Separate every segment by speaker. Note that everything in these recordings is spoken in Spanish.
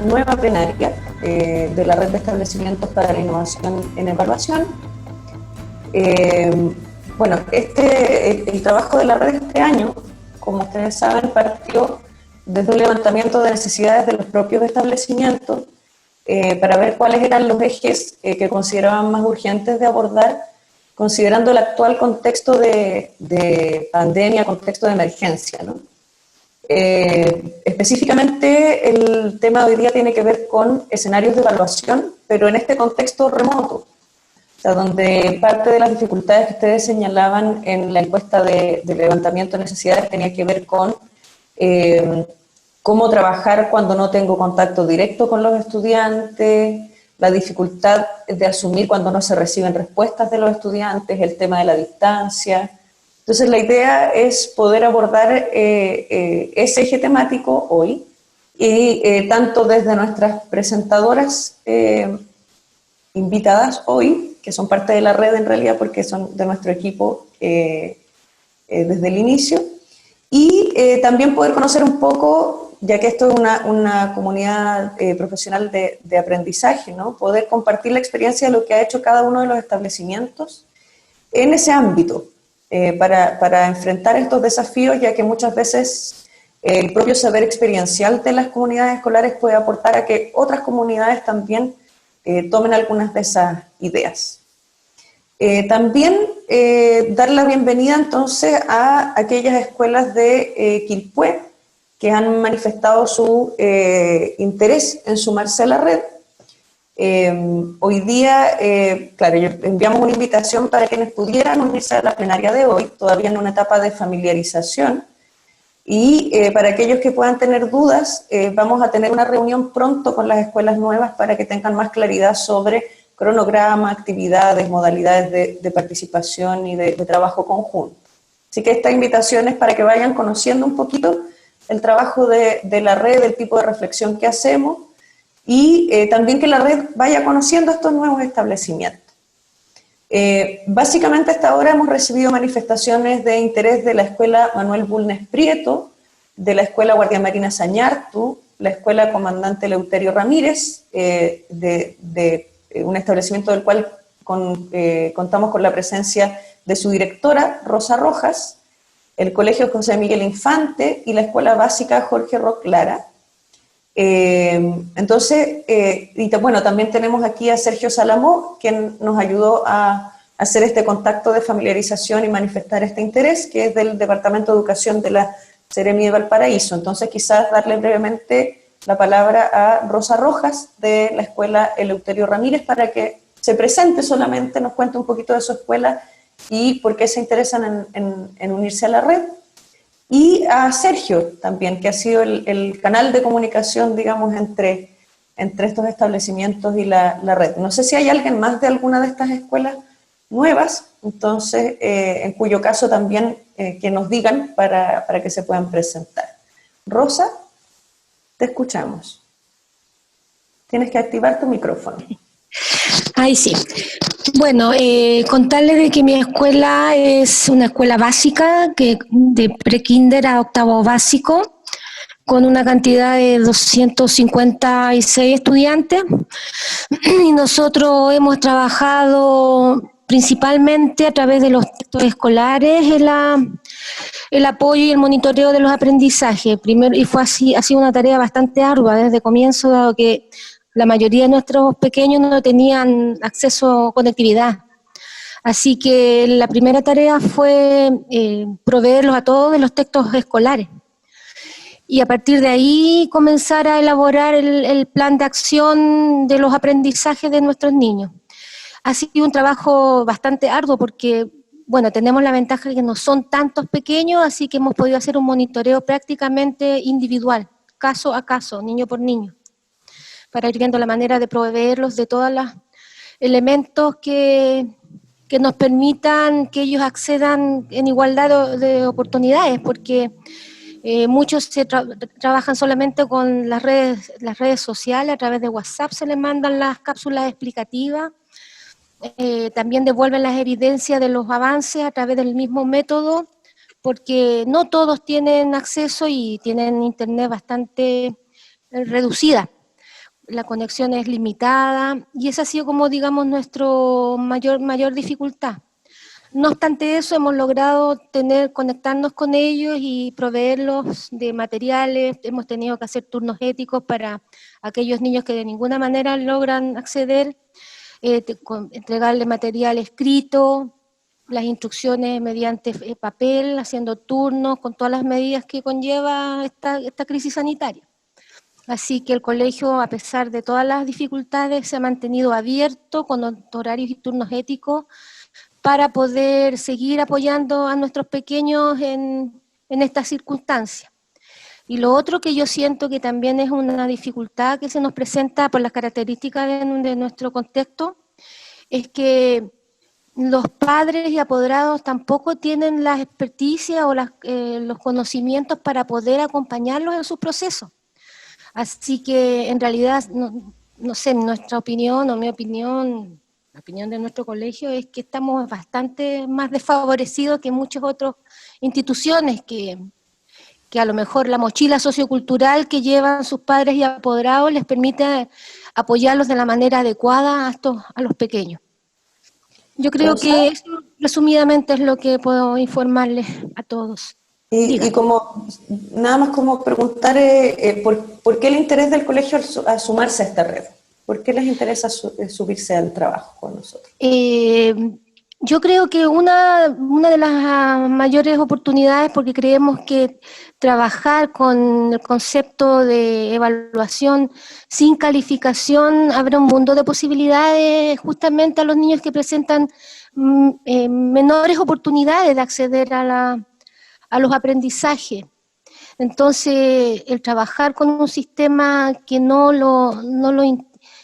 Speaker 1: nueva plenaria de la Red de Establecimientos para la Innovación en Evaluación. Bueno, el trabajo de la red este año, como ustedes saben, partió desde un levantamiento de necesidades de los propios establecimientos para ver cuáles eran los ejes que consideraban más urgentes de abordar, considerando el actual contexto de pandemia, contexto de emergencia, ¿no? Específicamente el tema de hoy día tiene que ver con escenarios de evaluación, pero en este contexto remoto, o sea, donde parte de las dificultades que ustedes señalaban en la encuesta de levantamiento de necesidades tenía que ver con cómo trabajar cuando no tengo contacto directo con los estudiantes, la dificultad de asumir cuando no se reciben respuestas de los estudiantes, el tema de la distancia. Entonces la idea es poder abordar ese eje temático hoy, y tanto desde nuestras presentadoras invitadas hoy, que son parte de la red en realidad porque son de nuestro equipo desde el inicio, y también poder conocer un poco, ya que esto es una comunidad profesional de aprendizaje, ¿no? Poder compartir la experiencia de lo que ha hecho cada uno de los establecimientos en ese ámbito, para enfrentar estos desafíos, ya que muchas veces el propio saber experiencial de las comunidades escolares puede aportar a que otras comunidades también tomen algunas de esas ideas. También dar la bienvenida entonces a aquellas escuelas de Quilpué que han manifestado su interés en sumarse a la red. Hoy día, claro, enviamos una invitación para quienes pudieran unirse a la plenaria de hoy, todavía en una etapa de familiarización, y para aquellos que puedan tener dudas, vamos a tener una reunión pronto con las escuelas nuevas para que tengan más claridad sobre cronograma, actividades, modalidades de participación y de trabajo conjunto. Así que esta invitación es para que vayan conociendo un poquito el trabajo de la red, el tipo de reflexión que hacemos, y también que la red vaya conociendo estos nuevos establecimientos. Básicamente hasta ahora hemos recibido manifestaciones de interés de la Escuela Manuel Bulnes Prieto, de la Escuela Guardia Marina Sañartu, la Escuela Comandante Eleuterio Ramírez, de un establecimiento del cual contamos con la presencia de su directora, Rosa Rojas, el Colegio José Miguel Infante y la Escuela Básica Jorge Roc Lara. Entonces, bueno, también tenemos aquí a Sergio Salamó, quien nos ayudó a hacer este contacto de familiarización y manifestar este interés, que es del Departamento de Educación de la Seremi de Valparaíso. Entonces, quizás darle brevemente la palabra a Rosa Rojas, de la Escuela Eleuterio Ramírez, para que se presente solamente, nos cuente un poquito de su escuela y por qué se interesan en unirse a la red. Y a Sergio también, que ha sido el canal de comunicación, digamos, entre estos establecimientos y la red. No sé si hay alguien más de alguna de estas escuelas nuevas, entonces, en cuyo caso también que nos digan para que se puedan presentar. Rosa, te escuchamos. Tienes que activar tu micrófono.
Speaker 2: Ay, sí. Bueno, contarles de que mi escuela es una escuela básica, de pre-kinder a octavo básico, con una cantidad de 256 estudiantes. Y nosotros hemos trabajado principalmente a través de los textos escolares, el apoyo y el monitoreo de los aprendizajes. Primero, y fue así, ha sido una tarea bastante ardua desde el comienzo, dado que la mayoría de nuestros pequeños no tenían acceso a conectividad. Así que la primera tarea fue proveerlos a todos de los textos escolares. Y a partir de ahí comenzar a elaborar el plan de acción de los aprendizajes de nuestros niños. Ha sido un trabajo bastante arduo porque, bueno, tenemos la ventaja de que no son tantos pequeños, así que hemos podido hacer un monitoreo prácticamente individual, caso a caso, niño por niño, para ir viendo la manera de proveerlos de todos los elementos que nos permitan que ellos accedan en igualdad de oportunidades, porque muchos trabajan solamente con las redes sociales, a través de WhatsApp se les mandan las cápsulas explicativas, también devuelven las evidencias de los avances a través del mismo método, porque no todos tienen acceso y tienen internet bastante reducida. la conexión es limitada, y esa ha sido como, digamos, nuestro mayor dificultad. No obstante eso, hemos logrado conectarnos con ellos y proveerlos de materiales. Hemos tenido que hacer turnos éticos para aquellos niños que de ninguna manera logran acceder, entregarles material escrito, las instrucciones mediante papel, haciendo turnos, con todas las medidas que conlleva esta crisis sanitaria. Así que el colegio, a pesar de todas las dificultades, se ha mantenido abierto con horarios y turnos éticos para poder seguir apoyando a nuestros pequeños en estas circunstancias. Y lo otro que yo siento que también es una dificultad que se nos presenta por las características de nuestro contexto, es que los padres y apoderados tampoco tienen la experticia o los conocimientos para poder acompañarlos en sus procesos. Así que en realidad, no sé, nuestra opinión o mi opinión, la opinión de nuestro colegio es que estamos bastante más desfavorecidos que muchas otras instituciones que a lo mejor la mochila sociocultural que llevan sus padres y apoderados les permite apoyarlos de la manera adecuada a los pequeños. Yo creo
Speaker 1: Rosa,
Speaker 2: que eso, resumidamente, es lo que puedo informarles a todos.
Speaker 1: y
Speaker 2: Digan.
Speaker 1: como, nada más como preguntar, ¿por qué el interés del colegio a sumarse a esta red? ¿Por qué les interesa subirse al trabajo con nosotros?
Speaker 2: Yo creo que una de las mayores oportunidades, porque creemos que trabajar con el concepto de evaluación sin calificación abre un mundo de posibilidades justamente a los niños que presentan menores oportunidades de acceder a los aprendizajes. Entonces, el trabajar con un sistema que no lo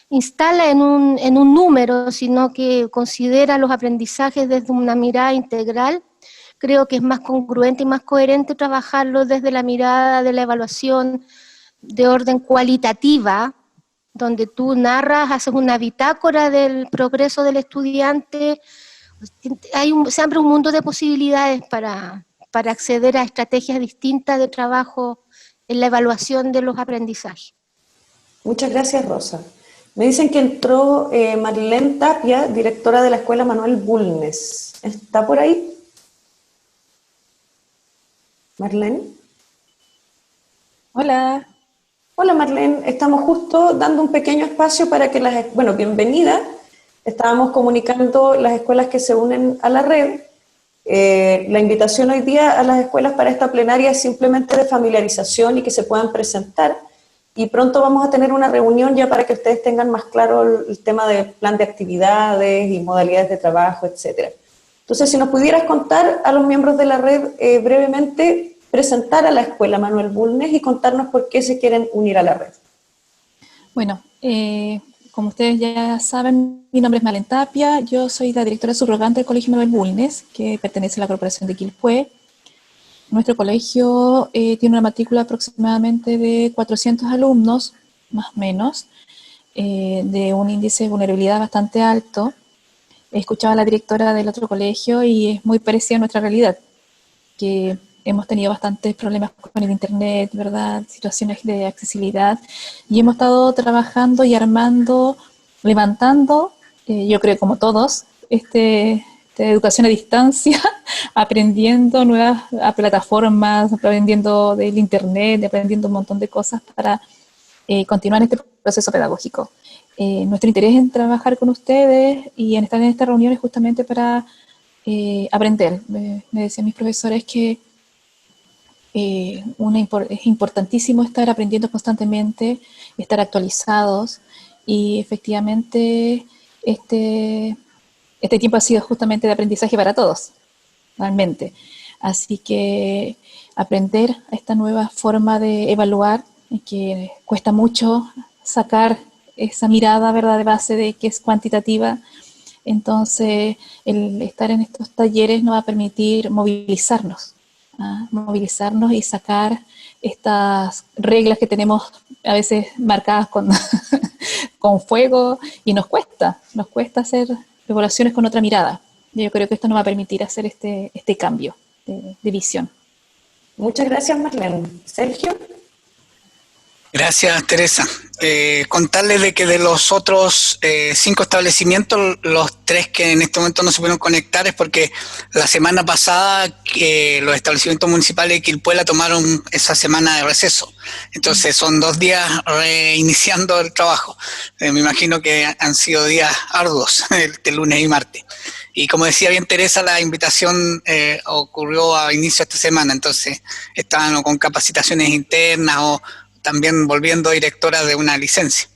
Speaker 2: instala en un número, sino que considera los aprendizajes desde una mirada integral, creo que es más congruente y más coherente trabajarlo desde la mirada de la evaluación de orden cualitativa, donde tú narras, haces una bitácora del progreso del estudiante. Se abre un mundo de posibilidades para acceder a estrategias distintas de trabajo en la evaluación de los aprendizajes.
Speaker 1: Muchas gracias, Rosa. Me dicen que entró Marlene Tapia, directora de la Escuela Manuel Bulnes. ¿Está por ahí? Marlene.
Speaker 3: Hola,
Speaker 1: Hola Marlene, estamos justo dando un pequeño espacio para que bienvenida. Estábamos comunicando las escuelas que se unen a la red. La invitación hoy día a las escuelas para esta plenaria es simplemente de familiarización y que se puedan presentar. Y pronto vamos a tener una reunión ya para que ustedes tengan más claro el tema del plan de actividades y modalidades de trabajo, etcétera. Entonces, si nos pudieras contar a los miembros de la red brevemente, presentar a la Escuela Manuel Bulnes y contarnos por qué se quieren unir a la red.
Speaker 3: bueno, como ustedes ya saben, mi nombre es Malen Tapia, yo soy la directora subrogante del Colegio Manuel Bulnes, que pertenece a la Corporación de Quilpué. Nuestro colegio tiene una matrícula aproximadamente de 400 alumnos, más o menos, de un índice de vulnerabilidad bastante alto. Escuchaba a la directora del otro colegio y es muy parecida a nuestra realidad, que hemos tenido bastantes problemas con el internet, ¿verdad? Situaciones de accesibilidad, y hemos estado trabajando y armando, levantando, yo creo como todos, esta educación a distancia, aprendiendo nuevas plataformas, aprendiendo del internet, aprendiendo un montón de cosas para continuar este proceso pedagógico. Nuestro interés en trabajar con ustedes y en estar en estas reuniones justamente para aprender. Me decían mis profesores que es importantísimo estar aprendiendo constantemente, estar actualizados, y efectivamente este tiempo ha sido justamente de aprendizaje para todos, realmente. Así que aprender esta nueva forma de evaluar, que cuesta mucho sacar esa mirada, ¿verdad?, de base de que es cuantitativa. Entonces, el estar en estos talleres nos va a permitir movilizarnos y sacar estas reglas que tenemos a veces marcadas con, con fuego, y nos cuesta hacer evaluaciones con otra mirada. Yo creo que esto nos va a permitir hacer este cambio de visión.
Speaker 1: Muchas gracias, Marlene. Sergio.
Speaker 4: Gracias, Teresa. Contarles de que de los otros 5 establecimientos, los 3 que en este momento no se pudieron conectar es porque la semana pasada los establecimientos municipales de Quilpué tomaron esa semana de receso. Entonces son 2 días reiniciando el trabajo. Me imagino que han sido días arduos, el lunes y martes. Y como decía bien Teresa, la invitación ocurrió a inicio de esta semana, entonces estaban con capacitaciones internas o también volviendo directora de una licencia.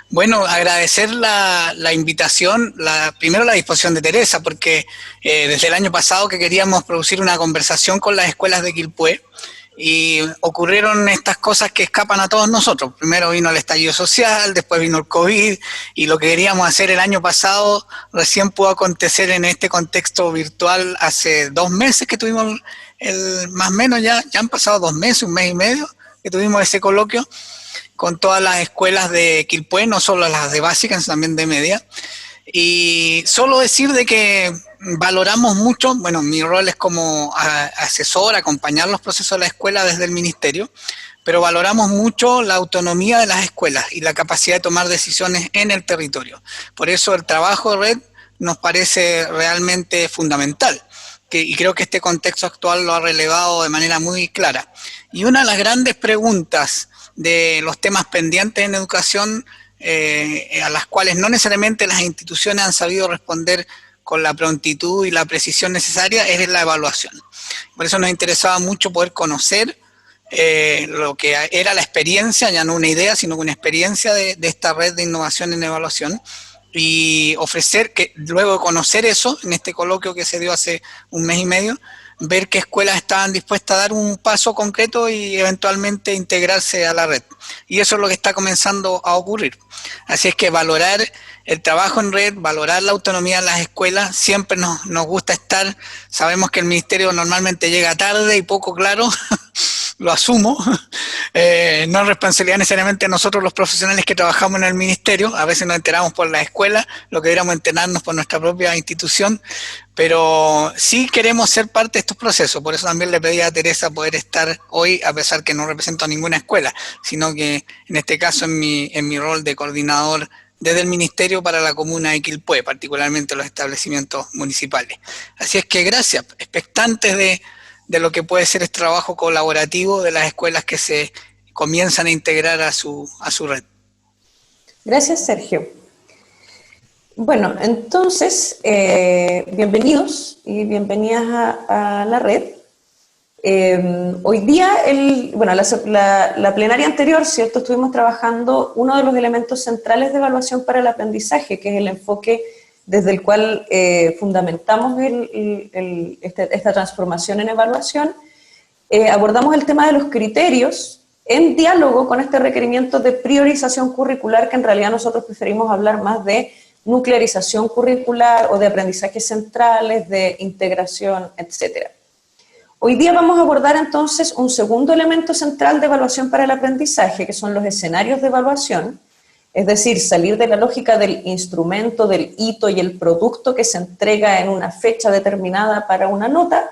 Speaker 4: Bueno, agradecer la invitación, primero la disposición de Teresa, porque desde el año pasado que queríamos producir una conversación con las escuelas de Quilpué, y ocurrieron estas cosas que escapan a todos nosotros. Primero vino el estallido social, después vino el COVID, y lo que queríamos hacer el año pasado recién pudo acontecer en este contexto virtual hace 2 meses que tuvimos más o menos ya han pasado 2 meses, 1 mes y medio, que tuvimos ese coloquio con todas las escuelas de Quilpué, no solo las de básica, sino también de media. Y solo decir de que valoramos mucho, bueno, mi rol es como asesor, acompañar los procesos de la escuela desde el ministerio, pero valoramos mucho la autonomía de las escuelas y la capacidad de tomar decisiones en el territorio. Por eso el trabajo de red nos parece realmente fundamental. Y creo que este contexto actual lo ha relevado de manera muy clara. Y una de las grandes preguntas de los temas pendientes en educación, a las cuales no necesariamente las instituciones han sabido responder con la prontitud y la precisión necesaria, es la evaluación. Por eso nos interesaba mucho poder conocer lo que era la experiencia, ya no una idea, sino una experiencia de esta red de innovación en evaluación, y ofrecer que luego de conocer eso, en este coloquio que se dio hace 1 mes y medio, ver qué escuelas estaban dispuestas a dar un paso concreto y eventualmente integrarse a la red. Y eso es lo que está comenzando a ocurrir. Así es que valorar el trabajo en red, valorar la autonomía de las escuelas, siempre nos gusta estar, sabemos que el ministerio normalmente llega tarde y poco claro, lo asumo, no es responsabilidad necesariamente de nosotros los profesionales que trabajamos en el ministerio, a veces nos enteramos por la escuela, lo que deberíamos enterarnos por nuestra propia institución, pero sí queremos ser parte de estos procesos, por eso también le pedí a Teresa poder estar hoy, a pesar que no represento a ninguna escuela, sino que en este caso en mi rol de coordinador desde el Ministerio para la comuna de Quilpué, particularmente los establecimientos municipales. Así es que gracias, expectantes de lo que puede ser este trabajo colaborativo de las escuelas que se comienzan a integrar a su red.
Speaker 1: Gracias, Sergio. Bueno, entonces, bienvenidos y bienvenidas a la red. Hoy día, la plenaria anterior, ¿cierto? Estuvimos trabajando uno de los elementos centrales de evaluación para el aprendizaje, que es el enfoque desde el cual fundamentamos esta transformación en evaluación. Abordamos el tema de los criterios en diálogo con este requerimiento de priorización curricular, que en realidad nosotros preferimos hablar más de nuclearización curricular o de aprendizajes centrales, de integración, etcétera. Hoy día vamos a abordar entonces un segundo elemento central de evaluación para el aprendizaje, que son los escenarios de evaluación, es decir, salir de la lógica del instrumento, del hito y el producto que se entrega en una fecha determinada para una nota,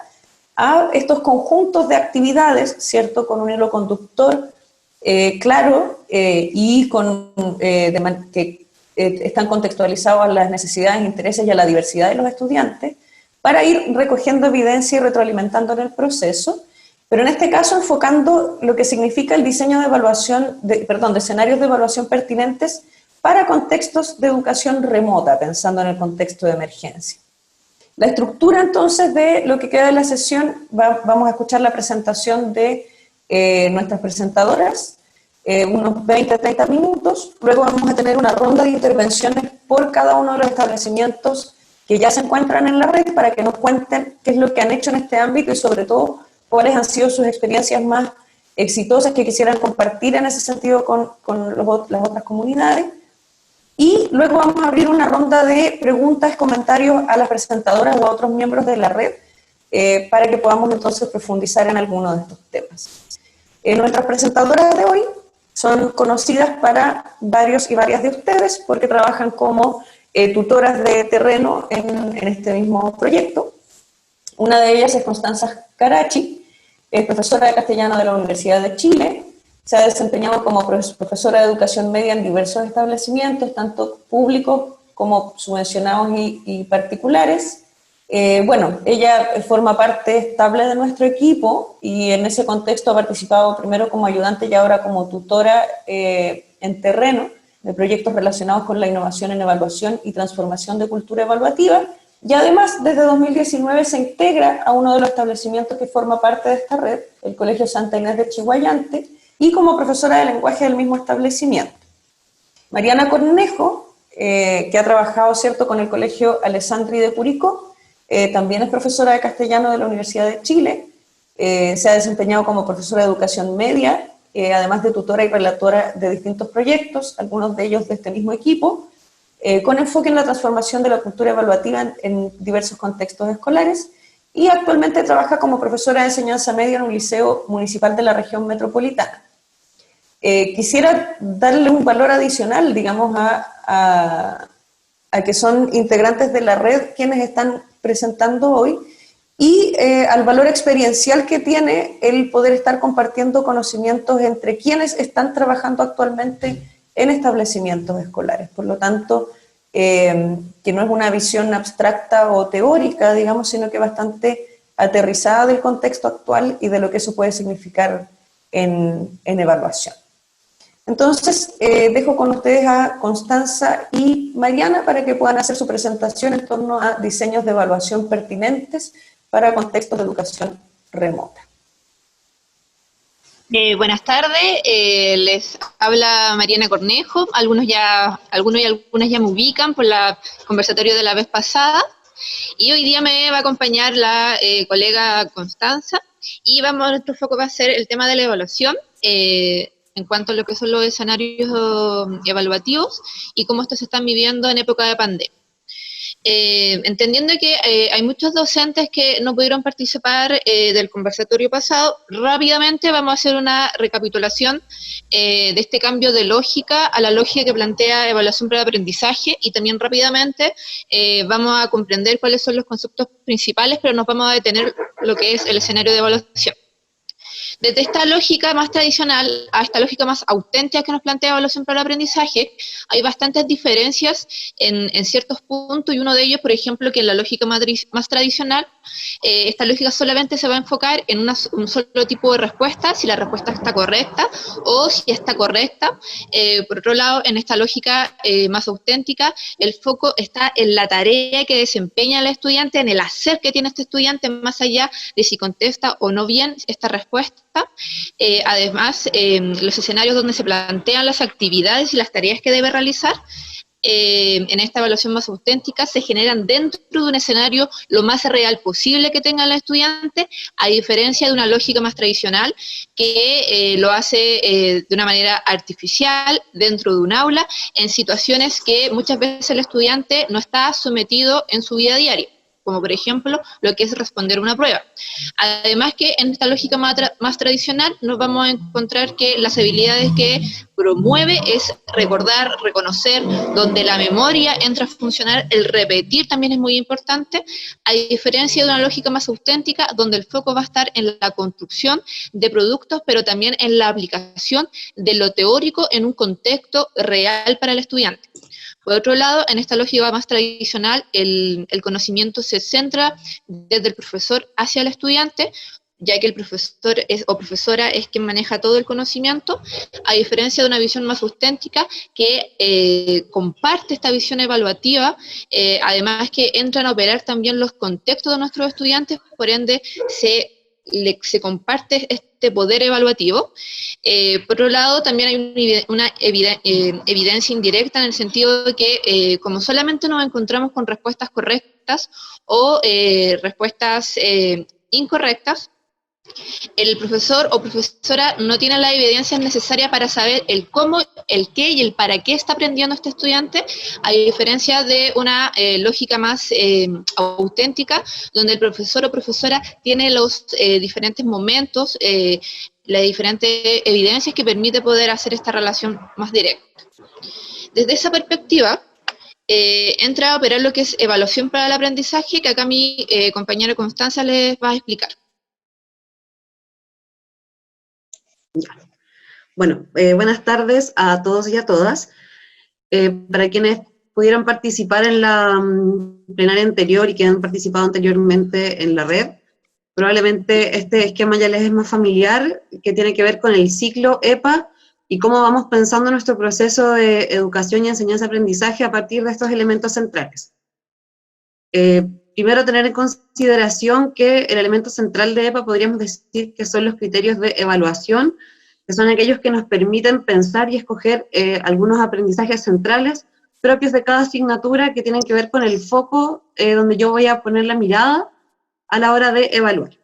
Speaker 1: a estos conjuntos de actividades, ¿cierto?, con un hilo conductor claro y que están contextualizados a las necesidades, intereses y a la diversidad de los estudiantes, para ir recogiendo evidencia y retroalimentando en el proceso, pero en este caso enfocando lo que significa el diseño de evaluación, de escenarios de evaluación pertinentes para contextos de educación remota, pensando en el contexto de emergencia. La estructura entonces de lo que queda de la sesión, vamos a escuchar la presentación de nuestras presentadoras, unos 20-30 minutos, luego vamos a tener una ronda de intervenciones por cada uno de los establecimientos que ya se encuentran en la red para que nos cuenten qué es lo que han hecho en este ámbito y sobre todo cuáles han sido sus experiencias más exitosas que quisieran compartir en ese sentido con las otras comunidades. Y luego vamos a abrir una ronda de preguntas, comentarios a las presentadoras o a otros miembros de la red para que podamos entonces profundizar en alguno de estos temas. Nuestras presentadoras de hoy son conocidas para varios y varias de ustedes porque trabajan como tutoras de terreno en este mismo proyecto. Una de ellas es Constanza Carachi, es profesora de castellano de la Universidad de Chile, Se ha desempeñado como profesora de educación media en diversos establecimientos, tanto públicos como subvencionados y particulares. Bueno, ella forma parte estable de nuestro equipo y en ese contexto ha participado primero como ayudante y ahora como tutora en terreno de proyectos relacionados con la innovación en evaluación y transformación de cultura evaluativa. Y además, desde 2019 se integra a uno de los establecimientos que forma parte de esta red, el Colegio Santa Inés de Chiguayante, y como profesora de lenguaje del mismo establecimiento. Mariana Cornejo, que ha trabajado, ¿cierto?, con el Colegio Alessandri de Curicó, también es profesora de castellano de la Universidad de Chile, se ha desempeñado como profesora de educación media, además de tutora y relatora de distintos proyectos, algunos de ellos de este mismo equipo, con enfoque en la transformación de la cultura evaluativa en diversos contextos escolares, y actualmente trabaja como profesora de enseñanza media en un liceo municipal de la región metropolitana. Quisiera darle un valor adicional, digamos, a que son integrantes de la red quienes están presentando hoy, y al valor experiencial que tiene el poder estar compartiendo conocimientos entre quienes están trabajando actualmente en establecimientos escolares. Por lo tanto, que no es una visión abstracta o teórica, digamos, sino que bastante aterrizada del contexto actual y de lo que eso puede significar en evaluación. Entonces, dejo con ustedes a Constanza y Mariana para que puedan hacer su presentación en torno a diseños de evaluación pertinentes para contextos de educación remota.
Speaker 5: Buenas tardes, les habla Mariana Cornejo. Algunos y algunas ya me ubican por el conversatorio de la vez pasada, y hoy día me va a acompañar la colega Constanza, y nuestro foco va a ser el tema de la evaluación, en cuanto a lo que son los escenarios evaluativos y cómo estos se están viviendo en época de pandemia. Entendiendo que hay muchos docentes que no pudieron participar del conversatorio pasado, rápidamente vamos a hacer una recapitulación de este cambio de lógica a la lógica que plantea evaluación para el aprendizaje, y también rápidamente vamos a comprender cuáles son los conceptos principales, pero nos vamos a detener lo que es el escenario de evaluación. Desde esta lógica más tradicional a esta lógica más auténtica que nos plantea evaluación para el aprendizaje, hay bastantes diferencias en ciertos puntos, y uno de ellos, por ejemplo, que en la lógica más tradicional, esta lógica solamente se va a enfocar en un solo tipo de respuesta, si la respuesta está correcta o si está correcta. Por otro lado, en esta lógica más auténtica, el foco está en la tarea que desempeña el estudiante, en el hacer que tiene este estudiante, más allá de si contesta o no bien esta respuesta. Además, los escenarios donde se plantean las actividades y las tareas que debe realizar, en esta evaluación más auténtica, se generan dentro de un escenario lo más real posible que tenga el estudiante, a diferencia de una lógica más tradicional que lo hace de una manera artificial dentro de un aula, en situaciones que muchas veces el estudiante no está sometido en su vida diaria, como por ejemplo lo que es responder una prueba. Además que en esta lógica más tradicional nos vamos a encontrar que las habilidades que promueve es recordar, reconocer, donde la memoria entra a funcionar, el repetir también es muy importante, a diferencia de una lógica más auténtica, donde el foco va a estar en la construcción de productos, pero también en la aplicación de lo teórico en un contexto real para el estudiante. Por otro lado, en esta lógica más tradicional, el conocimiento se centra desde el profesor hacia el estudiante, ya que el profesor o profesora es quien maneja todo el conocimiento, a diferencia de una visión más auténtica que comparte esta visión evaluativa, además que entran a operar también los contextos de nuestros estudiantes, por ende se comparte este poder evaluativo. Por otro lado, también hay una evidencia indirecta, en el sentido de que como solamente nos encontramos con respuestas correctas o respuestas incorrectas, el profesor o profesora no tiene las evidencias necesarias para saber el cómo, el qué y el para qué está aprendiendo este estudiante, a diferencia de una lógica más auténtica, donde el profesor o profesora tiene los diferentes momentos, las diferentes evidencias que permite poder hacer esta relación más directa. Desde esa perspectiva, entra a operar lo que es evaluación para el aprendizaje, que acá mi compañera Constanza les va a explicar.
Speaker 6: Bueno, buenas tardes a todos y a todas. Para quienes pudieron participar en la plenaria anterior y que han participado anteriormente en la red, probablemente este esquema ya les es más familiar, que tiene que ver con el ciclo EPA y cómo vamos pensando nuestro proceso de educación y enseñanza-aprendizaje a partir de estos elementos centrales. Primero, tener en consideración que el elemento central de EPA podríamos decir que son los criterios de evaluación, que son aquellos que nos permiten pensar y escoger algunos aprendizajes centrales propios de cada asignatura que tienen que ver con el foco donde yo voy a poner la mirada a la hora de evaluar.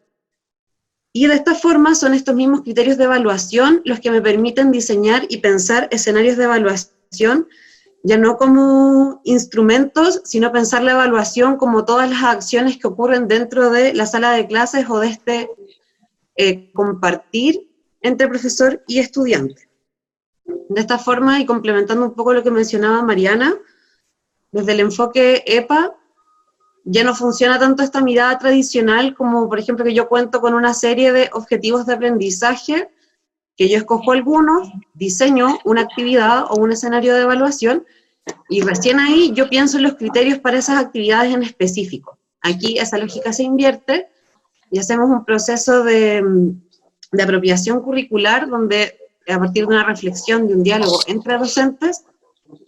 Speaker 6: Y de esta forma son estos mismos criterios de evaluación los que me permiten diseñar y pensar escenarios de evaluación, ya no como instrumentos, sino pensar la evaluación como todas las acciones que ocurren dentro de la sala de clases o de este compartir entre profesor y estudiante. De esta forma, y complementando un poco lo que mencionaba Mariana, desde el enfoque EPA, ya no funciona tanto esta mirada tradicional como, por ejemplo, que yo cuento con una serie de objetivos de aprendizaje, que yo escojo algunos, diseño una actividad o un escenario de evaluación, y recién ahí yo pienso en los criterios para esas actividades en específico. Aquí esa lógica se invierte y hacemos un proceso de apropiación curricular donde a partir de una reflexión, de un diálogo entre docentes,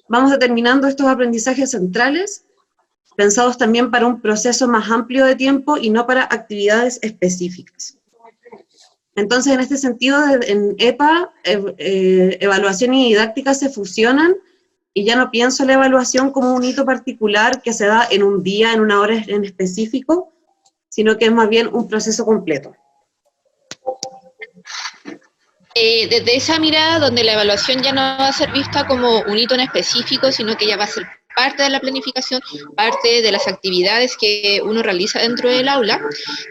Speaker 6: vamos determinando estos aprendizajes centrales, pensados también para un proceso más amplio de tiempo y no para actividades específicas. Entonces, en este sentido, en EPA, evaluación y didáctica se fusionan, y ya no pienso la evaluación como un hito particular que se da en un día, en una hora en específico, sino que es más bien un proceso completo.
Speaker 5: Desde esa mirada donde la evaluación ya no va a ser vista como un hito en específico, sino que ya va a ser parte de la planificación, parte de las actividades que uno realiza dentro del aula,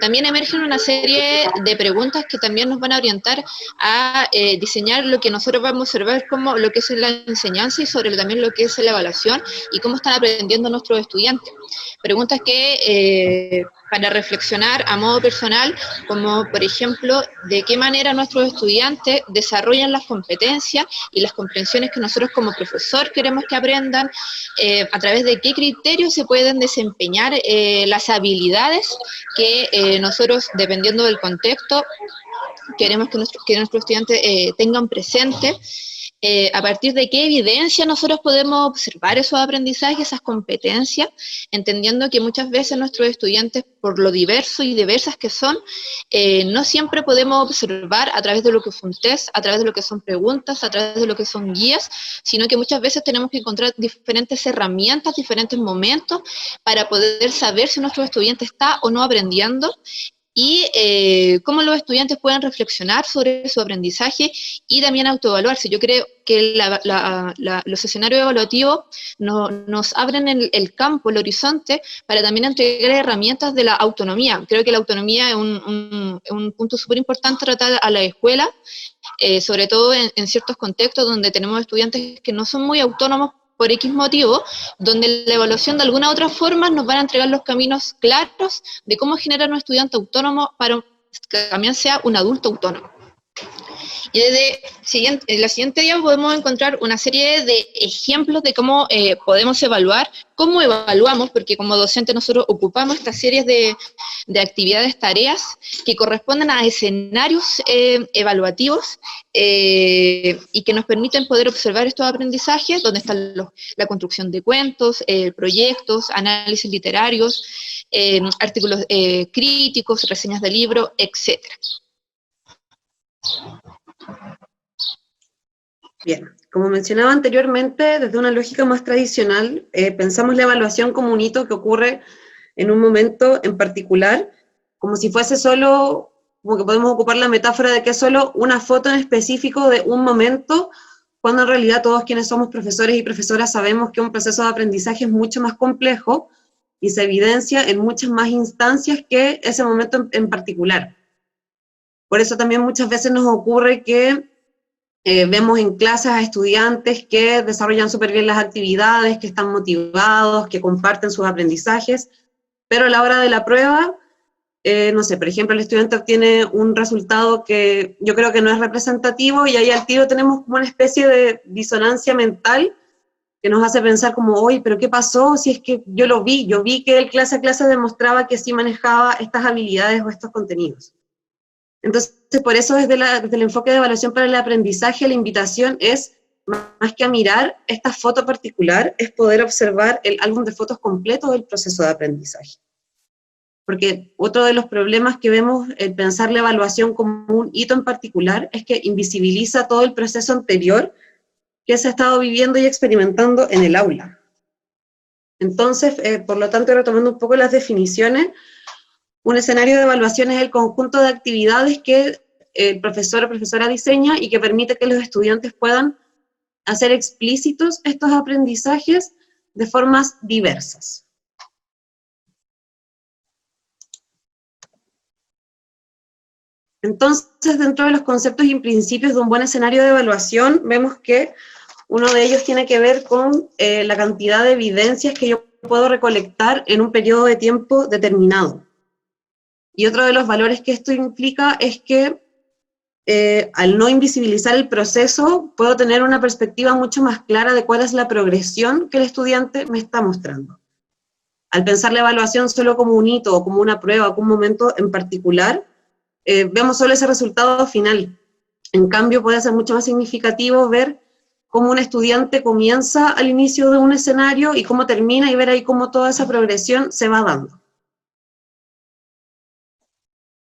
Speaker 5: también emergen una serie de preguntas que también nos van a orientar a diseñar lo que nosotros vamos a observar como lo que es la enseñanza y sobre también lo que es la evaluación y cómo están aprendiendo nuestros estudiantes. Preguntas que para reflexionar a modo personal, como por ejemplo, de qué manera nuestros estudiantes desarrollan las competencias y las comprensiones que nosotros como profesor queremos que aprendan, a través de qué criterios se pueden desempeñar las habilidades que nosotros, dependiendo del contexto, queremos que nuestros estudiantes tengan presente. A partir de qué evidencia nosotros podemos observar esos aprendizajes, esas competencias, entendiendo que muchas veces nuestros estudiantes, por lo diversos y diversas que son, no siempre podemos observar a través de lo que fue un test, a través de lo que son preguntas, a través de lo que son guías, sino que muchas veces tenemos que encontrar diferentes herramientas, diferentes momentos, para poder saber si nuestro estudiante está o no aprendiendo, y cómo los estudiantes pueden reflexionar sobre su aprendizaje y también autoevaluarse. Yo creo que los escenarios evaluativos nos abren el campo, el horizonte, para también entregar herramientas de la autonomía. Creo que la autonomía es un punto súper importante tratar a la escuela, sobre todo en ciertos contextos donde tenemos estudiantes que no son muy autónomos por X motivo, donde la evaluación de alguna otra forma nos van a entregar los caminos claros de cómo generar un estudiante autónomo para que también sea un adulto autónomo. Y en la siguiente diapositiva podemos encontrar una serie de ejemplos de cómo podemos evaluar, cómo evaluamos, porque como docente nosotros ocupamos estas series de actividades, tareas, que corresponden a escenarios evaluativos y que nos permiten poder observar estos aprendizajes, donde están la construcción de cuentos, proyectos, análisis literarios, artículos críticos, reseñas de libro, etc.
Speaker 6: Bien, como mencionaba anteriormente, desde una lógica más tradicional, pensamos la evaluación como un hito que ocurre en un momento en particular, como si fuese solo, como que podemos ocupar la metáfora de que es solo una foto en específico de un momento, cuando en realidad todos quienes somos profesores y profesoras sabemos que un proceso de aprendizaje es mucho más complejo y se evidencia en muchas más instancias que ese momento en particular. Por eso también muchas veces nos ocurre que vemos en clases a estudiantes que desarrollan súper bien las actividades, que están motivados, que comparten sus aprendizajes, pero a la hora de la prueba no sé, por ejemplo, el estudiante obtiene un resultado que yo creo que no es representativo y ahí al tiro tenemos como una especie de disonancia mental que nos hace pensar como, oye, pero ¿qué pasó? Si es que yo vi que él clase a clase demostraba que sí manejaba estas habilidades o estos contenidos. Entonces, por eso desde el enfoque de evaluación para el aprendizaje, la invitación es, más que a mirar esta foto particular, es poder observar el álbum de fotos completo del proceso de aprendizaje. Porque otro de los problemas que vemos al pensar la evaluación como un hito en particular es que invisibiliza todo el proceso anterior que se ha estado viviendo y experimentando en el aula. Entonces, por lo tanto, retomando un poco las definiciones, un escenario de evaluación es el conjunto de actividades que el profesor o profesora diseña y que permite que los estudiantes puedan hacer explícitos estos aprendizajes de formas diversas. Entonces, dentro de los conceptos y principios de un buen escenario de evaluación, vemos que uno de ellos tiene que ver con la cantidad de evidencias que yo puedo recolectar en un periodo de tiempo determinado. Y otro de los valores que esto implica es que al no invisibilizar el proceso, puedo tener una perspectiva mucho más clara de cuál es la progresión que el estudiante me está mostrando. Al pensar la evaluación solo como un hito, o como una prueba, o como un momento en particular, vemos solo ese resultado final. En cambio, puede ser mucho más significativo ver cómo un estudiante comienza al inicio de un escenario y cómo termina, y ver ahí cómo toda esa progresión se va dando.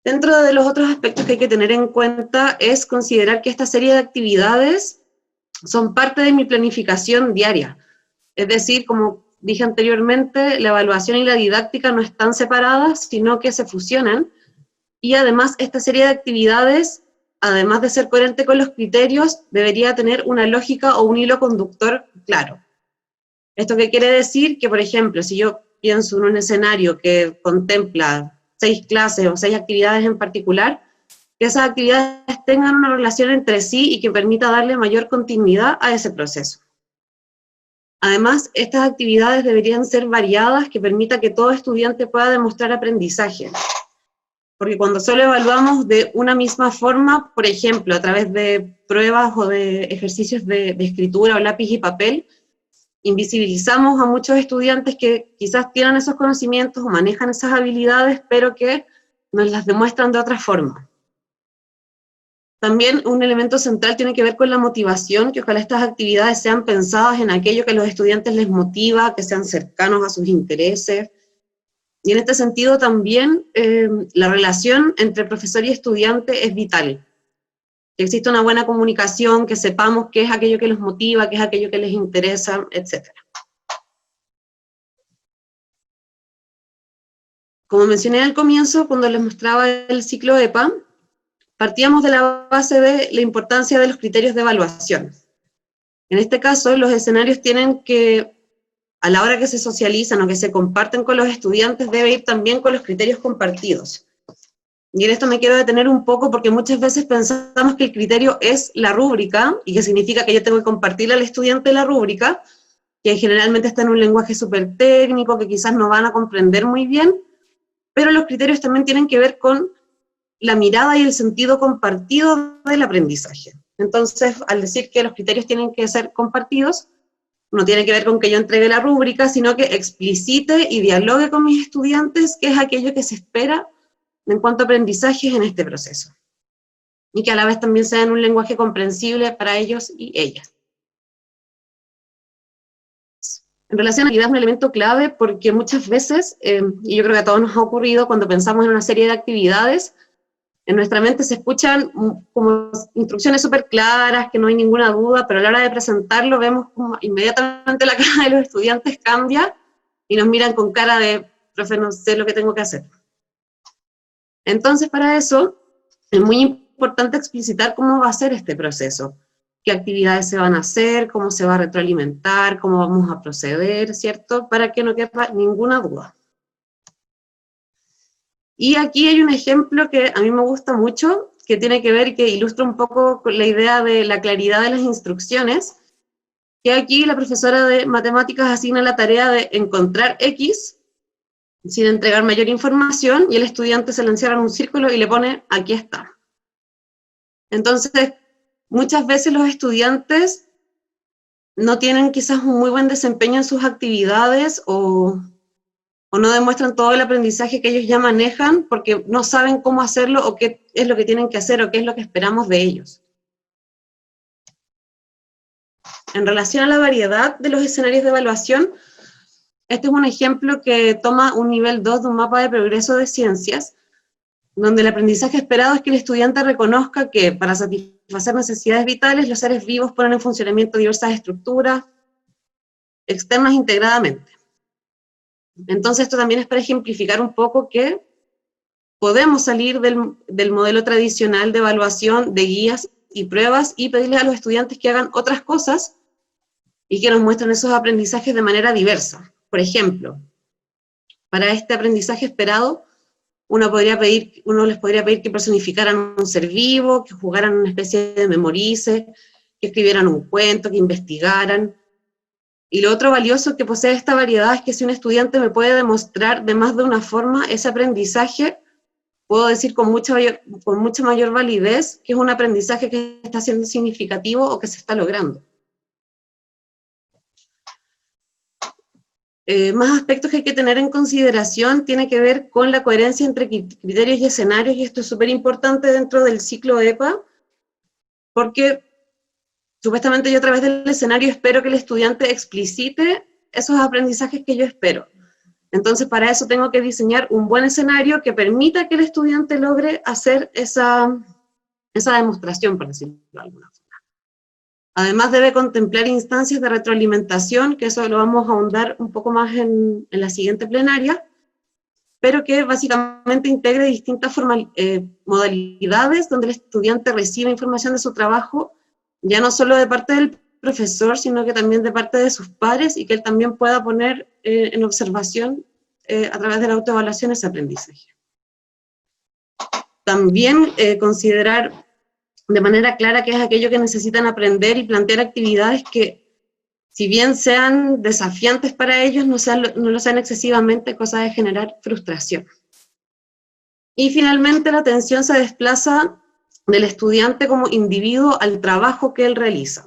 Speaker 6: Dentro de los otros aspectos que hay que tener en cuenta es considerar que esta serie de actividades son parte de mi planificación diaria. Es decir, como dije anteriormente, la evaluación y la didáctica no están separadas, sino que se fusionan. Y además, esta serie de actividades, además de ser coherente con los criterios, debería tener una lógica o un hilo conductor claro. ¿Esto qué quiere decir? Que, por ejemplo, si yo pienso en un escenario que contempla 6 clases o 6 actividades en particular, que esas actividades tengan una relación entre sí y que permita darle mayor continuidad a ese proceso. Además, estas actividades deberían ser variadas, que permita que todo estudiante pueda demostrar aprendizaje. Porque cuando solo evaluamos de una misma forma, por ejemplo, a través de pruebas o de ejercicios de escritura o lápiz y papel, invisibilizamos a muchos estudiantes que quizás tienen esos conocimientos o manejan esas habilidades, pero que nos las demuestran de otra forma. También un elemento central tiene que ver con la motivación, que ojalá estas actividades sean pensadas en aquello que a los estudiantes les motiva, que sean cercanos a sus intereses. Y en este sentido también la relación entre profesor y estudiante es vital. Que exista una buena comunicación, que sepamos qué es aquello que los motiva, qué es aquello que les interesa, etc. Como mencioné al comienzo, cuando les mostraba el ciclo EPA, partíamos de la base de la importancia de los criterios de evaluación. En este caso, los escenarios tienen que, a la hora que se socializan o que se comparten con los estudiantes, debe ir también con los criterios compartidos. Y en esto me quiero detener un poco porque muchas veces pensamos que el criterio es la rúbrica, y que significa que yo tengo que compartirle al estudiante la rúbrica, que generalmente está en un lenguaje súper técnico, que quizás no van a comprender muy bien, pero los criterios también tienen que ver con la mirada y el sentido compartido del aprendizaje. Entonces, al decir que los criterios tienen que ser compartidos, no tiene que ver con que yo entregue la rúbrica, sino que explicite y dialogue con mis estudiantes qué es aquello que se espera en cuanto a aprendizajes en este proceso. Y que a la vez también sea en un lenguaje comprensible para ellos y ellas. En relación a la actividad es un elemento clave porque muchas veces, y yo creo que a todos nos ha ocurrido cuando pensamos en una serie de actividades, en nuestra mente se escuchan como instrucciones súper claras, que no hay ninguna duda, pero a la hora de presentarlo vemos como inmediatamente la cara de los estudiantes cambia y nos miran con cara de, profe, no sé lo que tengo que hacer. Entonces, para eso, es muy importante explicitar cómo va a ser este proceso, qué actividades se van a hacer, cómo se va a retroalimentar, cómo vamos a proceder, ¿cierto? Para que no quepa ninguna duda. Y aquí hay un ejemplo que a mí me gusta mucho, que tiene que ver y que ilustra un poco con la idea de la claridad de las instrucciones, que aquí la profesora de matemáticas asigna la tarea de encontrar X, sin entregar mayor información, y el estudiante se le encierra en un círculo y le pone, aquí está. Entonces, muchas veces los estudiantes no tienen quizás un muy buen desempeño en sus actividades o no demuestran todo el aprendizaje que ellos ya manejan porque no saben cómo hacerlo o qué es lo que tienen que hacer o qué es lo que esperamos de ellos. En relación a la variedad de los escenarios de evaluación, este es un ejemplo que toma un nivel 2 de un mapa de progreso de ciencias, donde el aprendizaje esperado es que el estudiante reconozca que para satisfacer necesidades vitales, los seres vivos ponen en funcionamiento diversas estructuras externas integradamente. Entonces esto también es para ejemplificar un poco que podemos salir del modelo tradicional de evaluación de guías y pruebas y pedirles a los estudiantes que hagan otras cosas y que nos muestren esos aprendizajes de manera diversa. Por ejemplo, para este aprendizaje esperado, uno les podría pedir que personificaran un ser vivo, que jugaran una especie de memorice, que escribieran un cuento, que investigaran. Y lo otro valioso que posee esta variedad es que si un estudiante me puede demostrar de más de una forma ese aprendizaje, puedo decir con mucha mayor validez que es un aprendizaje que está siendo significativo o que se está logrando. Más aspectos que hay que tener en consideración tiene que ver con la coherencia entre criterios y escenarios, y esto es súper importante dentro del ciclo EPA, porque supuestamente yo a través del escenario espero que el estudiante explicite esos aprendizajes que yo espero. Entonces para eso tengo que diseñar un buen escenario que permita que el estudiante logre hacer esa demostración, por decirlo de alguna forma. Además debe contemplar instancias de retroalimentación, que eso lo vamos a ahondar un poco más en la siguiente plenaria, pero que básicamente integre distintas modalidades donde el estudiante recibe información de su trabajo, ya no solo de parte del profesor, sino que también de parte de sus pares, y que él también pueda poner en observación a través de la autoevaluación ese aprendizaje. También considerar de manera clara qué es aquello que necesitan aprender y plantear actividades que, si bien sean desafiantes para ellos, no lo sean excesivamente, cosa de generar frustración. Y finalmente la atención se desplaza del estudiante como individuo al trabajo que él realiza.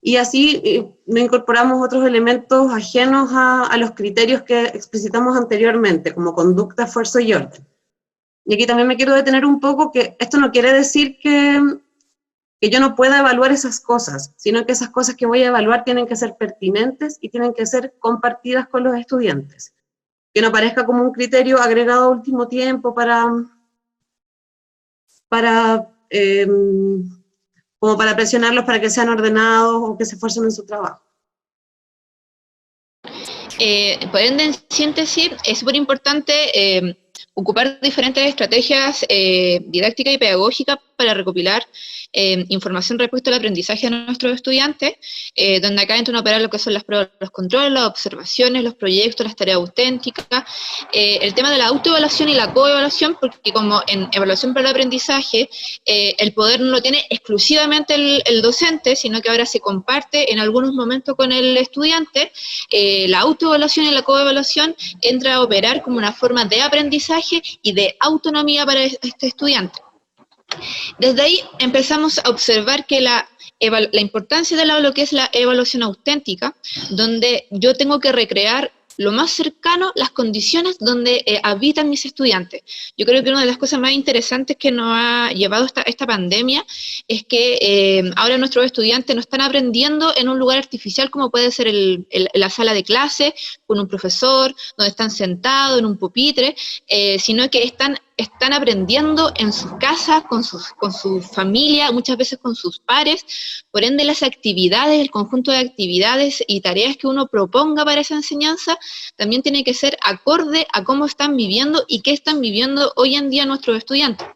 Speaker 6: Y así no incorporamos otros elementos ajenos a los criterios que explicitamos anteriormente, como conducta, esfuerzo y orden. Y aquí también me quiero detener un poco, que esto no quiere decir que yo no pueda evaluar esas cosas, sino que esas cosas que voy a evaluar tienen que ser pertinentes y tienen que ser compartidas con los estudiantes. Que no parezca como un criterio agregado a último tiempo como para presionarlos para que sean ordenados o que se esfuercen en su trabajo.
Speaker 5: Por ende, en síntesis, es súper importante ocupar diferentes estrategias didácticas y pedagógicas para recopilar información respecto al aprendizaje de nuestros estudiantes, donde acá entran a operar lo que son las pruebas, los controles, las observaciones, los proyectos, las tareas auténticas, el tema de la autoevaluación y la coevaluación, porque como en evaluación para el aprendizaje, el poder no lo tiene exclusivamente el docente, sino que ahora se comparte en algunos momentos con el estudiante. La autoevaluación y la coevaluación entra a operar como una forma de aprendizaje y de autonomía para este estudiante. Desde ahí empezamos a observar que la importancia de lo que es la evaluación auténtica, donde yo tengo que recrear lo más cercano las condiciones donde habitan mis estudiantes. Yo creo que una de las cosas más interesantes que nos ha llevado esta pandemia es que ahora nuestros estudiantes no están aprendiendo en un lugar artificial como puede ser la sala de clase, con un profesor, donde están sentados en un pupitre, sino que están aprendiendo en sus casas, con su familia, muchas veces con sus pares. Por ende, las actividades, el conjunto de actividades y tareas que uno proponga para esa enseñanza, también tiene que ser acorde a cómo están viviendo y qué están viviendo hoy en día nuestros estudiantes.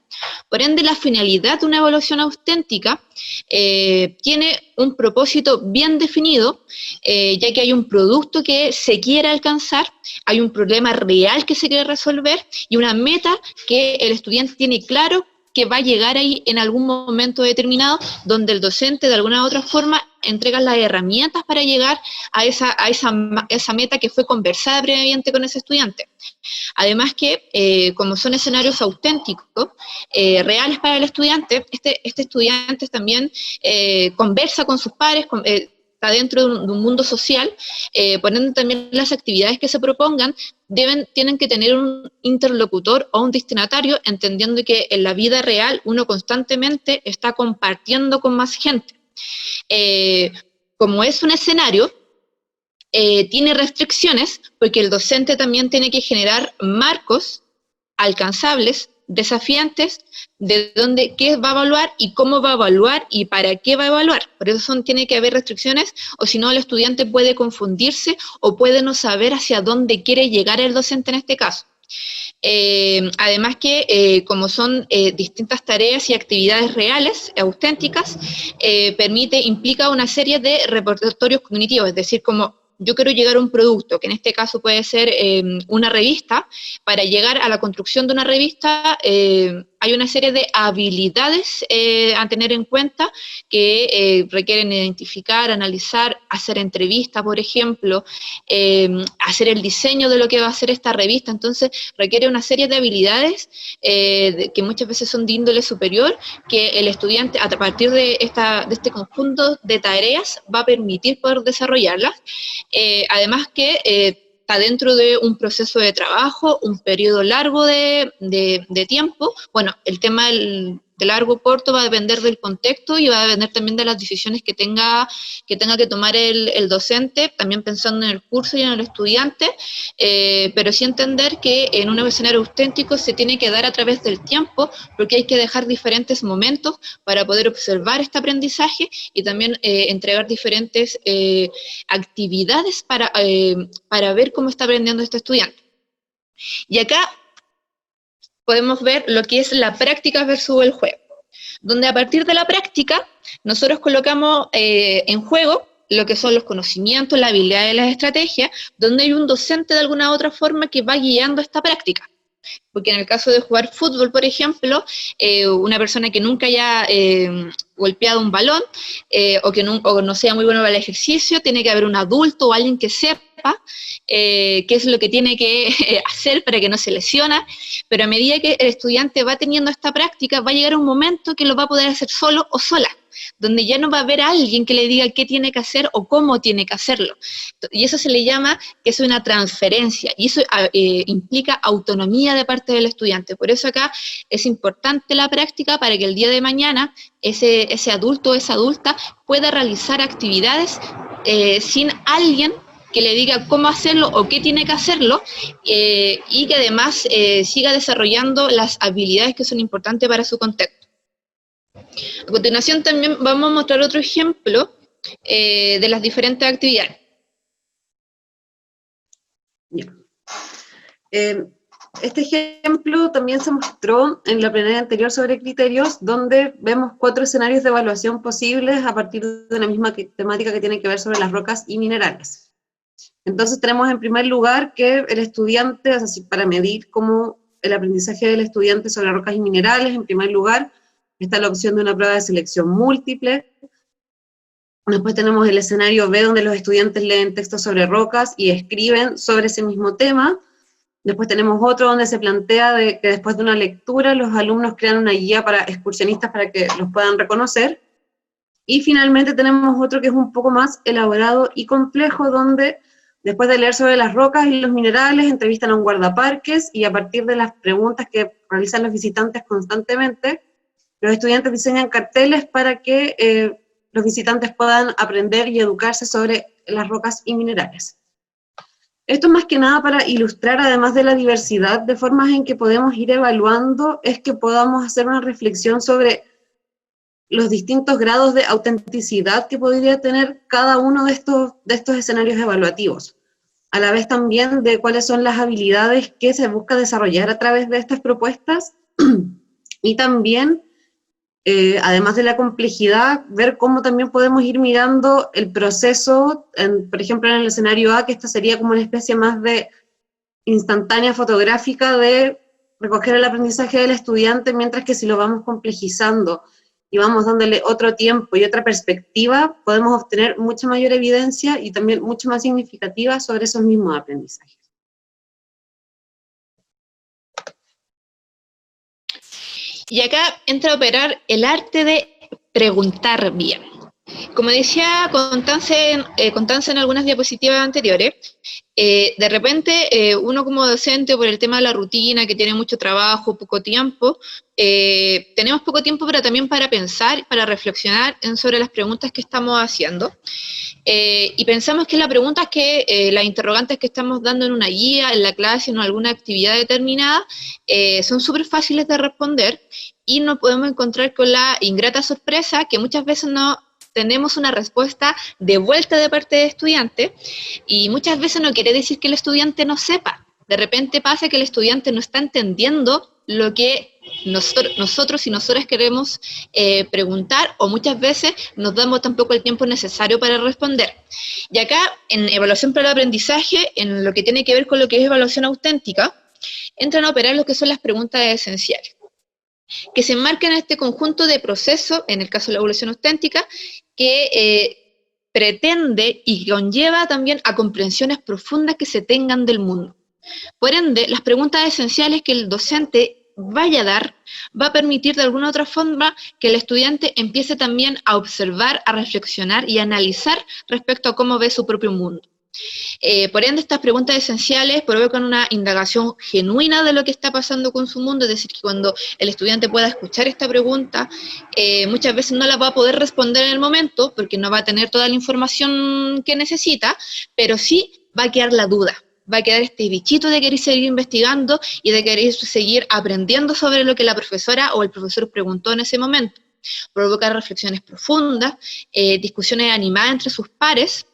Speaker 5: Por ende, la finalidad de una evaluación auténtica tiene un propósito bien definido, ya que hay un producto que se quiere alcanzar, hay un problema real que se quiere resolver y una meta que el estudiante tiene claro que va a llegar ahí en algún momento determinado, donde el docente de alguna u otra forma entrega las herramientas para llegar a esa meta que fue conversada previamente con ese estudiante. Además que, como son escenarios auténticos, reales para el estudiante, este estudiante también conversa con sus pares, está dentro de un mundo social, por ende también las actividades que se propongan tienen que tener un interlocutor o un destinatario, entendiendo que en la vida real uno constantemente está compartiendo con más gente. Como es un escenario, tiene restricciones, porque el docente también tiene que generar marcos alcanzables, desafiantes, de qué va a evaluar y cómo va a evaluar y para qué va a evaluar. Por eso tiene que haber restricciones, o si no el estudiante puede confundirse o puede no saber hacia dónde quiere llegar el docente en este caso. Además que, como son distintas tareas y actividades reales, auténticas, implica una serie de repertorios cognitivos, es decir, como yo quiero llegar a un producto, que en este caso puede ser una revista. Para llegar a la construcción de una revista hay una serie de habilidades a tener en cuenta que requieren identificar, analizar, hacer entrevistas, por ejemplo, hacer el diseño de lo que va a ser esta revista. Entonces requiere una serie de habilidades que muchas veces son de índole superior, que el estudiante a partir de este conjunto de tareas va a permitir poder desarrollarlas. Además que está dentro de un proceso de trabajo, un periodo largo de tiempo. Bueno, el tema de largo o corto va a depender del contexto y va a depender también de las decisiones que tenga que tomar el docente, también pensando en el curso y en el estudiante, pero sí entender que en un escenario auténtico se tiene que dar a través del tiempo, porque hay que dejar diferentes momentos para poder observar este aprendizaje y también entregar diferentes actividades para ver cómo está aprendiendo este estudiante. Y acá podemos ver lo que es la práctica versus el juego, donde a partir de la práctica nosotros colocamos en juego lo que son los conocimientos, la habilidad y las estrategias, donde hay un docente de alguna u otra forma que va guiando esta práctica. Porque en el caso de jugar fútbol, por ejemplo, una persona que nunca haya golpeado un balón o que no sea muy bueno para el ejercicio, tiene que haber un adulto o alguien que sepa qué es lo que tiene que hacer para que no se lesione, pero a medida que el estudiante va teniendo esta práctica, va a llegar un momento que lo va a poder hacer solo o sola, donde ya no va a haber alguien que le diga qué tiene que hacer o cómo tiene que hacerlo. Y eso se le llama que es una transferencia, y eso implica autonomía de parte del estudiante. Por eso acá es importante la práctica para que el día de mañana ese adulto o esa adulta pueda realizar actividades sin alguien que le diga cómo hacerlo o qué tiene que hacerlo, y que además siga desarrollando las habilidades que son importantes para su contexto. A continuación también vamos a mostrar otro ejemplo de las diferentes actividades.
Speaker 6: Este ejemplo también se mostró en la plenaria anterior sobre criterios, donde vemos 4 escenarios de evaluación posibles a partir de una misma temática que tiene que ver sobre las rocas y minerales. Entonces tenemos en primer lugar que el estudiante, es decir, para medir cómo el aprendizaje del estudiante sobre rocas y minerales, en primer lugar está la opción de una prueba de selección múltiple. Después tenemos el escenario B, donde los estudiantes leen textos sobre rocas y escriben sobre ese mismo tema. Después tenemos otro donde se plantea que después de una lectura los alumnos crean una guía para excursionistas para que los puedan reconocer. Y finalmente tenemos otro que es un poco más elaborado y complejo, donde después de leer sobre las rocas y los minerales, entrevistan a un guardaparques y a partir de las preguntas que realizan los visitantes constantemente, los estudiantes diseñan carteles para que los visitantes puedan aprender y educarse sobre las rocas y minerales. Esto más que nada para ilustrar, además de la diversidad de formas en que podemos ir evaluando, es que podamos hacer una reflexión sobre los distintos grados de autenticidad que podría tener cada uno de estos escenarios evaluativos. A la vez también de cuáles son las habilidades que se busca desarrollar a través de estas propuestas, y también, además de la complejidad, ver cómo también podemos ir mirando el proceso, por ejemplo en el escenario A, que esta sería como una especie más de instantánea fotográfica de recoger el aprendizaje del estudiante, mientras que si lo vamos complejizando y vamos dándole otro tiempo y otra perspectiva, podemos obtener mucha mayor evidencia y también mucho más significativa sobre esos mismos aprendizajes.
Speaker 5: Y acá entra a operar el arte de preguntar bien. Como decía Constanze en algunas diapositivas anteriores, de repente uno como docente, por el tema de la rutina, que tiene mucho trabajo, poco tiempo, tenemos poco tiempo, pero también para pensar, para reflexionar sobre las preguntas que estamos haciendo. Y pensamos que las preguntas las interrogantes que estamos dando en una guía, en la clase, en alguna actividad determinada, son súper fáciles de responder, y nos podemos encontrar con la ingrata sorpresa que muchas veces no tenemos una respuesta de vuelta de parte del estudiante, y muchas veces no quiere decir que el estudiante no sepa. De repente pasa que el estudiante no está entendiendo lo que nosotros y nosotras queremos preguntar, o muchas veces nos damos tampoco el tiempo necesario para responder. Y acá, en evaluación para el aprendizaje, en lo que tiene que ver con lo que es evaluación auténtica, entran a operar lo que son las preguntas esenciales, que se enmarcan en este conjunto de procesos, en el caso de la evaluación auténtica, que pretende y conlleva también a comprensiones profundas que se tengan del mundo. Por ende, las preguntas esenciales que el docente vaya a dar va a permitir de alguna u otra forma que el estudiante empiece también a observar, a reflexionar y a analizar respecto a cómo ve su propio mundo. Por ende, estas preguntas esenciales provocan una indagación genuina de lo que está pasando con su mundo, es decir, que cuando el estudiante pueda escuchar esta pregunta, muchas veces no la va a poder responder en el momento, porque no va a tener toda la información que necesita, pero sí va a quedar la duda, va a quedar este bichito de querer seguir investigando y de querer seguir aprendiendo sobre lo que la profesora o el profesor preguntó en ese momento. Provoca reflexiones profundas, discusiones animadas entre sus pares.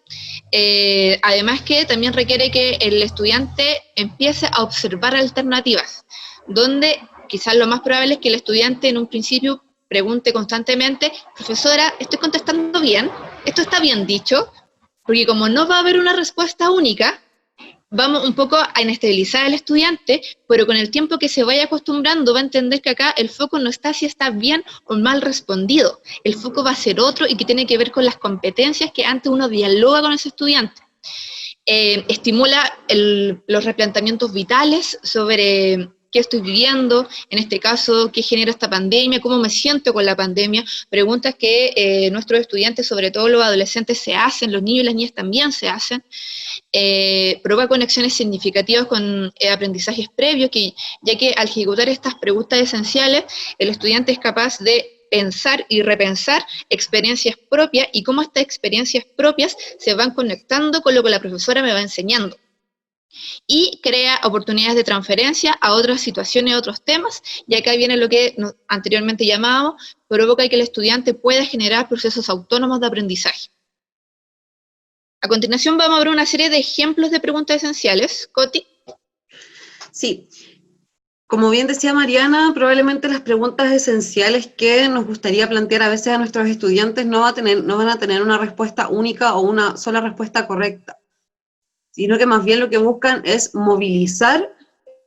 Speaker 5: Además que también requiere que el estudiante empiece a observar alternativas, donde quizás lo más probable es que el estudiante en un principio pregunte constantemente: profesora, ¿estoy contestando bien? ¿Esto está bien dicho? Porque como no va a haber una respuesta única, vamos un poco a inestabilizar al estudiante, pero con el tiempo que se vaya acostumbrando va a entender que acá el foco no está si está bien o mal respondido, el foco va a ser otro, y que tiene que ver con las competencias que antes uno dialoga con ese estudiante. Estimula los replanteamientos vitales sobre qué estoy viviendo, en este caso, qué genera esta pandemia, cómo me siento con la pandemia, preguntas que nuestros estudiantes, sobre todo los adolescentes, se hacen, los niños y las niñas también se hacen. Provoca conexiones significativas con aprendizajes previos, ya que al ejecutar estas preguntas esenciales, el estudiante es capaz de pensar y repensar experiencias propias y cómo estas experiencias propias se van conectando con lo que la profesora me va enseñando. Y crea oportunidades de transferencia a otras situaciones, a otros temas, y acá viene lo que anteriormente llamábamos, provoca que el estudiante pueda generar procesos autónomos de aprendizaje. A continuación vamos a ver una serie de ejemplos de preguntas esenciales. Coti.
Speaker 6: Sí, como bien decía Mariana, probablemente las preguntas esenciales que nos gustaría plantear a veces a nuestros estudiantes no van a tener una respuesta única o una sola respuesta correcta, sino que más bien lo que buscan es movilizar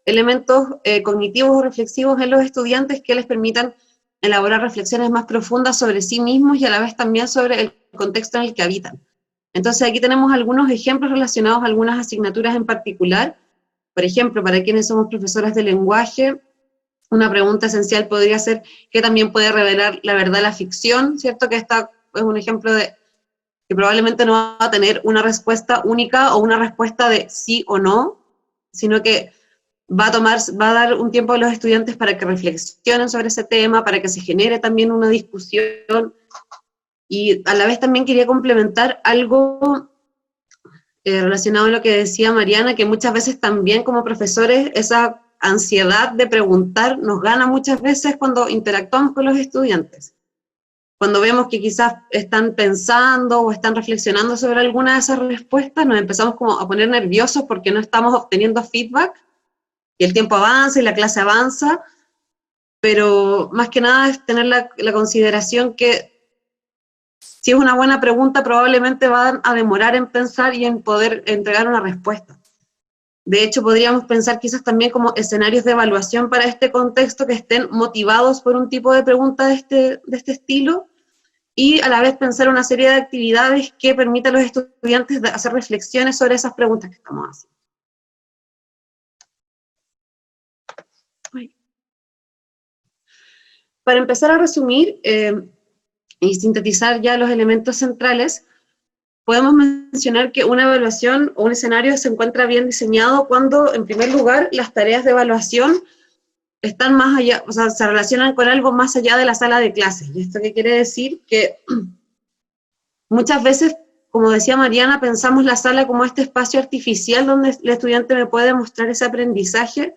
Speaker 6: elementos cognitivos o reflexivos en los estudiantes que les permitan elaborar reflexiones más profundas sobre sí mismos y a la vez también sobre el contexto en el que habitan. Entonces aquí tenemos algunos ejemplos relacionados a algunas asignaturas en particular. Por ejemplo, para quienes somos profesoras de lenguaje, una pregunta esencial podría ser: ¿qué también puede revelar la verdad la ficción? ¿Cierto? Que esta es un ejemplo de que probablemente no va a tener una respuesta única o una respuesta de sí o no, sino que va a dar un tiempo a los estudiantes para que reflexionen sobre ese tema, para que se genere también una discusión. Y a la vez también quería complementar algo relacionado a lo que decía Mariana, que muchas veces también como profesores esa ansiedad de preguntar nos gana muchas veces cuando interactuamos con los estudiantes. Cuando vemos que quizás están pensando o están reflexionando sobre alguna de esas respuestas, nos empezamos como a poner nerviosos porque no estamos obteniendo feedback, y el tiempo avanza y la clase avanza, pero más que nada es tener la consideración que si es una buena pregunta probablemente van a demorar en pensar y en poder entregar una respuesta. De hecho, podríamos pensar quizás también como escenarios de evaluación para este contexto que estén motivados por un tipo de pregunta de este estilo, y a la vez pensar una serie de actividades que permitan a los estudiantes hacer reflexiones sobre esas preguntas que estamos haciendo. Para empezar a resumir y sintetizar ya los elementos centrales, podemos mencionar que una evaluación o un escenario se encuentra bien diseñado cuando, en primer lugar, las tareas de evaluación están más allá, o sea, se relacionan con algo más allá de la sala de clases. ¿Y esto qué quiere decir? Que muchas veces, como decía Mariana, pensamos la sala como este espacio artificial donde el estudiante me puede mostrar ese aprendizaje,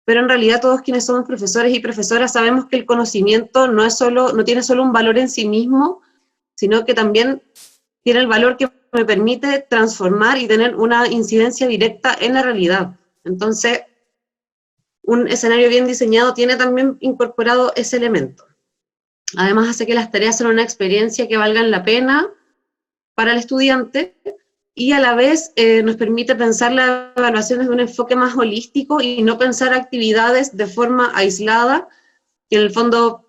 Speaker 6: pero en realidad todos quienes somos profesores y profesoras sabemos que el conocimiento no tiene solo un valor en sí mismo, sino que también tiene el valor que me permite transformar y tener una incidencia directa en la realidad. Entonces, un escenario bien diseñado tiene también incorporado ese elemento. Además, hace que las tareas sean una experiencia que valgan la pena para el estudiante, y a la vez nos permite pensar la evaluación desde un enfoque más holístico y no pensar actividades de forma aislada, que en el fondo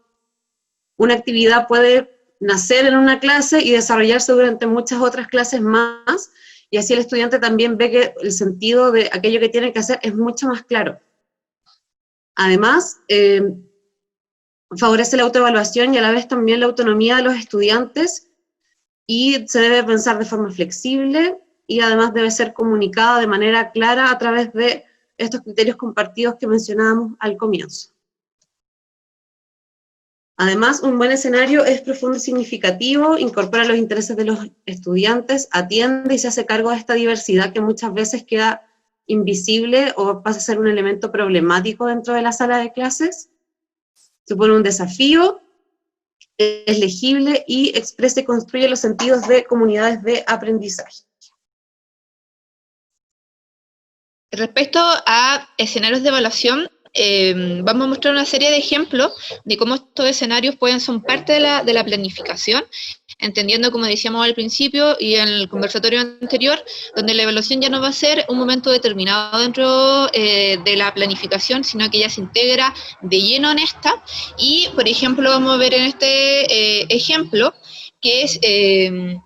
Speaker 6: una actividad puede nacer en una clase y desarrollarse durante muchas otras clases más, y así el estudiante también ve que el sentido de aquello que tiene que hacer es mucho más claro. Además, favorece la autoevaluación y a la vez también la autonomía de los estudiantes, y se debe pensar de forma flexible, y además debe ser comunicada de manera clara a través de estos criterios compartidos que mencionábamos al comienzo. Además, un buen escenario es profundo y significativo, incorpora los intereses de los estudiantes, atiende y se hace cargo de esta diversidad que muchas veces queda invisible o pasa a ser un elemento problemático dentro de la sala de clases. Supone un desafío, es legible y expresa y construye los sentidos de comunidades de aprendizaje.
Speaker 5: Respecto a escenarios de evaluación, vamos a mostrar una serie de ejemplos de cómo estos escenarios son parte de la planificación, entendiendo, como decíamos al principio y en el conversatorio anterior, donde la evaluación ya no va a ser un momento determinado dentro de la planificación, sino que ya se integra de lleno en esta. Y, por ejemplo, vamos a ver en este ejemplo, que es en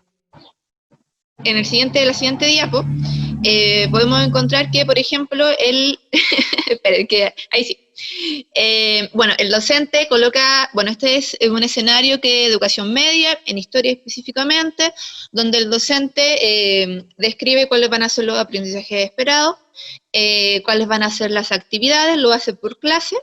Speaker 5: la siguiente diapo, podemos encontrar que, por ejemplo, esperen, que ahí sí. Bueno, el docente coloca, bueno, este es un escenario que educación media, en historia específicamente, donde el docente describe cuáles van a ser los aprendizajes esperados, cuáles van a ser las actividades, lo hace por clase,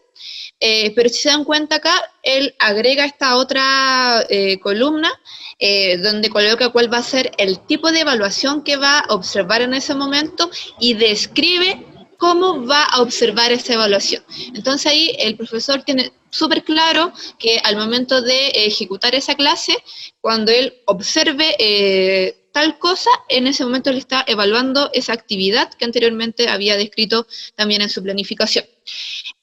Speaker 5: pero si se dan cuenta acá, él agrega esta otra columna, donde coloca cuál va a ser el tipo de evaluación que va a observar en ese momento y describe cómo va a observar esa evaluación. Entonces ahí el profesor tiene súper claro que al momento de ejecutar esa clase, cuando él observe tal cosa, en ese momento le está evaluando esa actividad que anteriormente había descrito también en su planificación.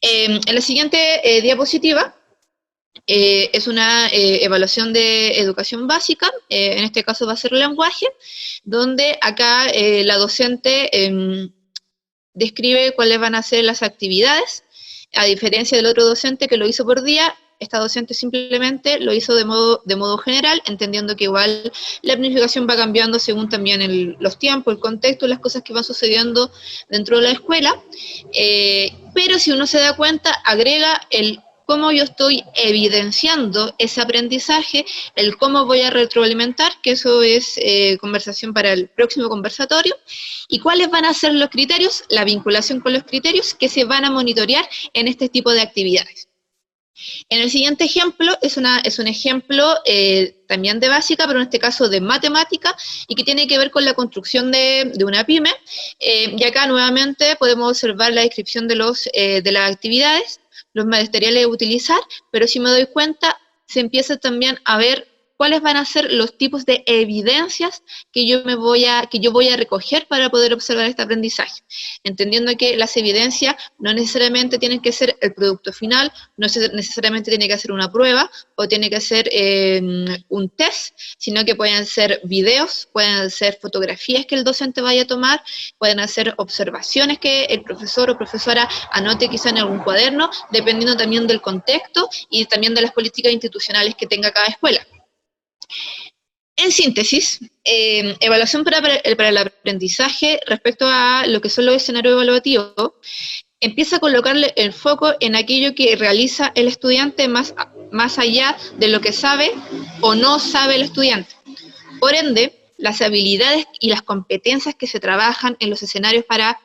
Speaker 5: En la siguiente diapositiva, es una evaluación de educación básica, en este caso va a ser lenguaje, donde acá la docente describe cuáles van a ser las actividades, a diferencia del otro docente que lo hizo por día. Esta docente simplemente lo hizo de modo general, entendiendo que igual la planificación va cambiando según también los tiempos, el contexto, las cosas que van sucediendo dentro de la escuela, pero si uno se da cuenta, agrega el cómo yo estoy evidenciando ese aprendizaje, el cómo voy a retroalimentar, que eso es conversación para el próximo conversatorio, y cuáles van a ser los criterios, la vinculación con los criterios que se van a monitorear en este tipo de actividades. En el siguiente ejemplo, es un ejemplo también de básica, pero en este caso de matemática, y que tiene que ver con la construcción de una pyme, y acá nuevamente podemos observar la descripción de las actividades, los materiales a utilizar, pero si me doy cuenta, se empieza también a ver cuáles van a ser los tipos de evidencias que yo voy a recoger para poder observar este aprendizaje, entendiendo que las evidencias no necesariamente tienen que ser el producto final, no necesariamente tiene que ser una prueba o tiene que ser un test, sino que pueden ser videos, pueden ser fotografías que el docente vaya a tomar, pueden ser observaciones que el profesor o profesora anote quizá en algún cuaderno, dependiendo también del contexto y también de las políticas institucionales que tenga cada escuela. En síntesis, evaluación para el aprendizaje respecto a lo que son los escenarios evaluativos, empieza a colocarle el foco en aquello que realiza el estudiante más allá de lo que sabe o no sabe el estudiante. Por ende, las habilidades y las competencias que se trabajan en los escenarios para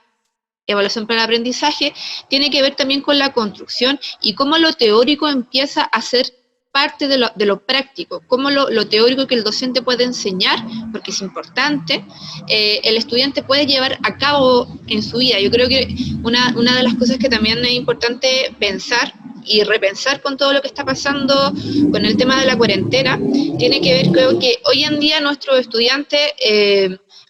Speaker 5: evaluación para el aprendizaje tiene que ver también con la construcción y cómo lo teórico empieza a ser parte de lo práctico, cómo lo teórico que el docente puede enseñar, porque es importante, el estudiante puede llevar a cabo en su vida. Yo creo que una de las cosas que también es importante pensar y repensar con todo lo que está pasando con el tema de la cuarentena, tiene que ver, creo que hoy en día nuestros estudiantes,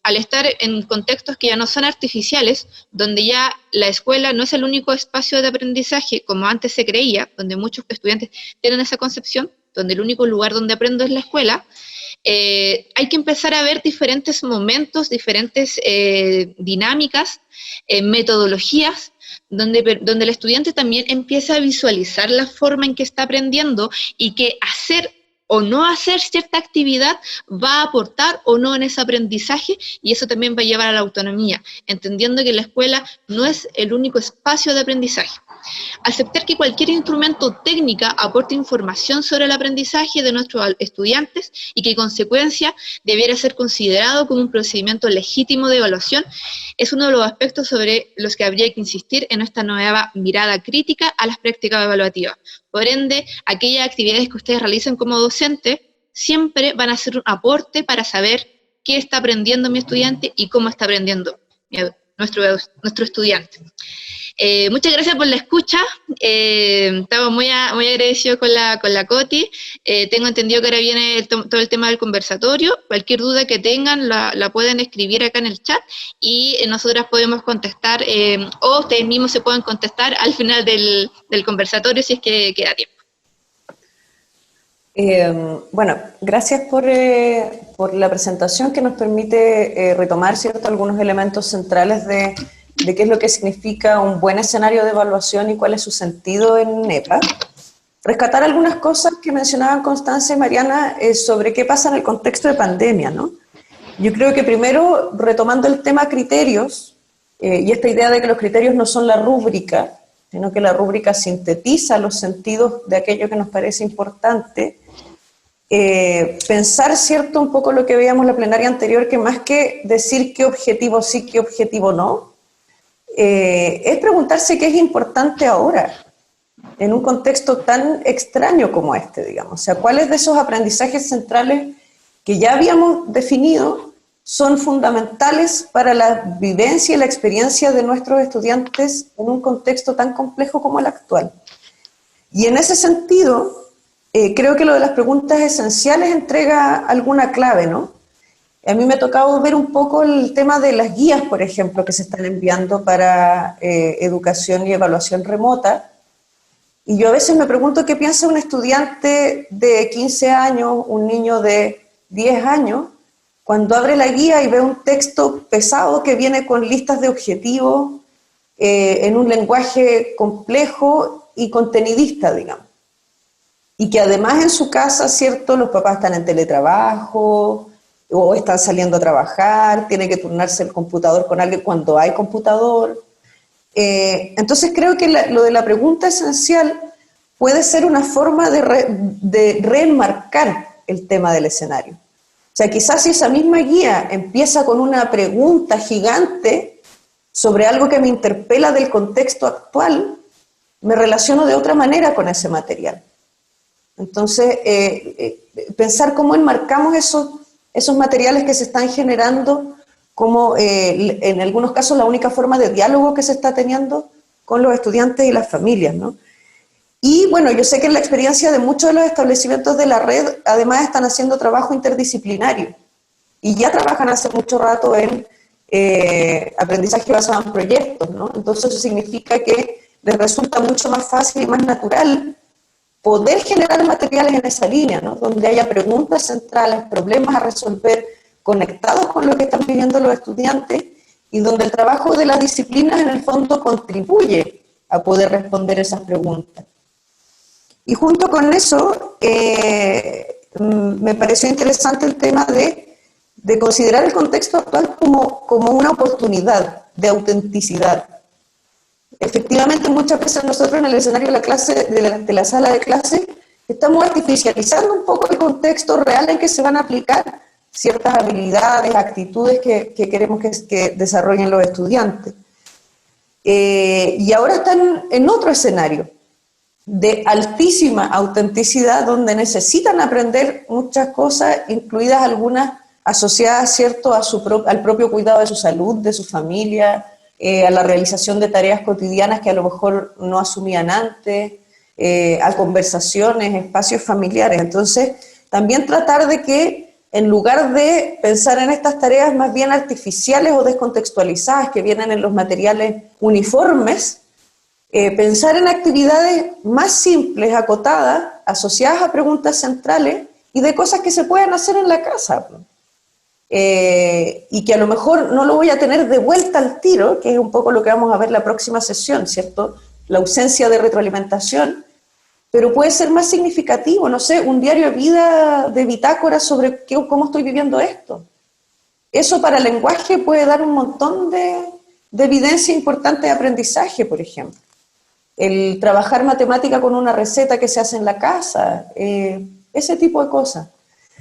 Speaker 5: al estar en contextos que ya no son artificiales, donde ya la escuela no es el único espacio de aprendizaje como antes se creía, donde muchos estudiantes tienen esa concepción, donde el único lugar donde aprendo es la escuela, hay que empezar a ver diferentes momentos, diferentes dinámicas, metodologías, donde el estudiante también empieza a visualizar la forma en que está aprendiendo y que hacer o no hacer cierta actividad va a aportar o no en ese aprendizaje, y eso también va a llevar a la autonomía, entendiendo que la escuela no es el único espacio de aprendizaje. Aceptar que cualquier instrumento técnico aporte información sobre el aprendizaje de nuestros estudiantes y que en consecuencia debiera ser considerado como un procedimiento legítimo de evaluación es uno de los aspectos sobre los que habría que insistir en esta nueva mirada crítica a las prácticas evaluativas. Por ende, aquellas actividades que ustedes realicen como docente siempre van a ser un aporte para saber qué está aprendiendo mi estudiante y cómo está aprendiendo nuestro estudiante. Muchas gracias por la escucha, estamos muy agradecidos con la Coti, tengo entendido que ahora viene todo el tema del conversatorio, cualquier duda que tengan la pueden escribir acá en el chat y nosotras podemos contestar, o ustedes mismos se pueden contestar al final del conversatorio si es que queda tiempo.
Speaker 1: Bueno, gracias por la presentación que nos permite retomar, ¿cierto?, algunos elementos centrales de qué es lo que significa un buen escenario de evaluación y cuál es su sentido en EPA. Rescatar algunas cosas que mencionaban Constanza y Mariana sobre qué pasa en el contexto de pandemia, ¿no? Yo creo que primero, retomando el tema criterios, y esta idea de que los criterios no son la rúbrica, sino que la rúbrica sintetiza los sentidos de aquello que nos parece importante, pensar, ¿cierto?, un poco lo que veíamos en la plenaria anterior, que más que decir qué objetivo sí, qué objetivo no, es preguntarse qué es importante ahora, en un contexto tan extraño como este, digamos. O sea, ¿cuáles de esos aprendizajes centrales que ya habíamos definido son fundamentales para la vivencia y la experiencia de nuestros estudiantes en un contexto tan complejo como el actual? Y en ese sentido, creo que lo de las preguntas esenciales entrega alguna clave, ¿no? A mí me ha tocado ver un poco el tema de las guías, por ejemplo, que se están enviando para educación y evaluación remota. Y yo a veces me pregunto qué piensa un estudiante de 15 años, un niño de 10 años, cuando abre la guía y ve un texto pesado que viene con listas de objetivos en un lenguaje complejo y contenidista, digamos. Y que además en su casa, ¿cierto?, los papás están en teletrabajo, o están saliendo a trabajar, tiene que turnarse el computador con alguien cuando hay computador. Entonces creo que lo de la pregunta esencial puede ser una forma de reenmarcar el tema del escenario. O sea, quizás si esa misma guía empieza con una pregunta gigante sobre algo que me interpela del contexto actual, me relaciono de otra manera con ese material. Entonces, pensar cómo enmarcamos esos materiales que se están generando como en algunos casos la única forma de diálogo que se está teniendo con los estudiantes y las familias, ¿no? Y bueno, yo sé que en la experiencia de muchos de los establecimientos de la red, además están haciendo trabajo interdisciplinario y ya trabajan hace mucho rato en aprendizaje basado en proyectos, ¿no? Entonces eso significa que les resulta mucho más fácil y más natural poder generar materiales en esa línea, ¿no? Donde haya preguntas centrales, problemas a resolver, conectados con lo que están viviendo los estudiantes y donde el trabajo de las disciplinas en el fondo contribuye a poder responder esas preguntas. Y junto con eso, me pareció interesante el tema de considerar el contexto actual como una oportunidad de autenticidad. Efectivamente, muchas veces nosotros en el escenario de la clase, de la sala de clase, estamos artificializando un poco el contexto real en que se van a aplicar ciertas habilidades, actitudes que queremos que desarrollen los estudiantes. Y ahora están en otro escenario de altísima autenticidad, donde necesitan aprender muchas cosas, incluidas algunas asociadas, ¿cierto?, al propio cuidado de su salud, de su familia, a la realización de tareas cotidianas que a lo mejor no asumían antes, a conversaciones, espacios familiares. Entonces, también tratar de que, en lugar de pensar en estas tareas más bien artificiales o descontextualizadas que vienen en los materiales uniformes, pensar en actividades más simples, acotadas, asociadas a preguntas centrales y de cosas que se pueden hacer en la casa. Y que a lo mejor no lo voy a tener de vuelta al tiro, que es un poco lo que vamos a ver la próxima sesión, ¿cierto? La ausencia de retroalimentación, pero puede ser más significativo, no sé, un diario de vida, de bitácora sobre cómo estoy viviendo esto. Eso para el lenguaje puede dar un montón de evidencia importante de aprendizaje, por ejemplo. El trabajar matemática con una receta que se hace en la casa, ese tipo de cosas.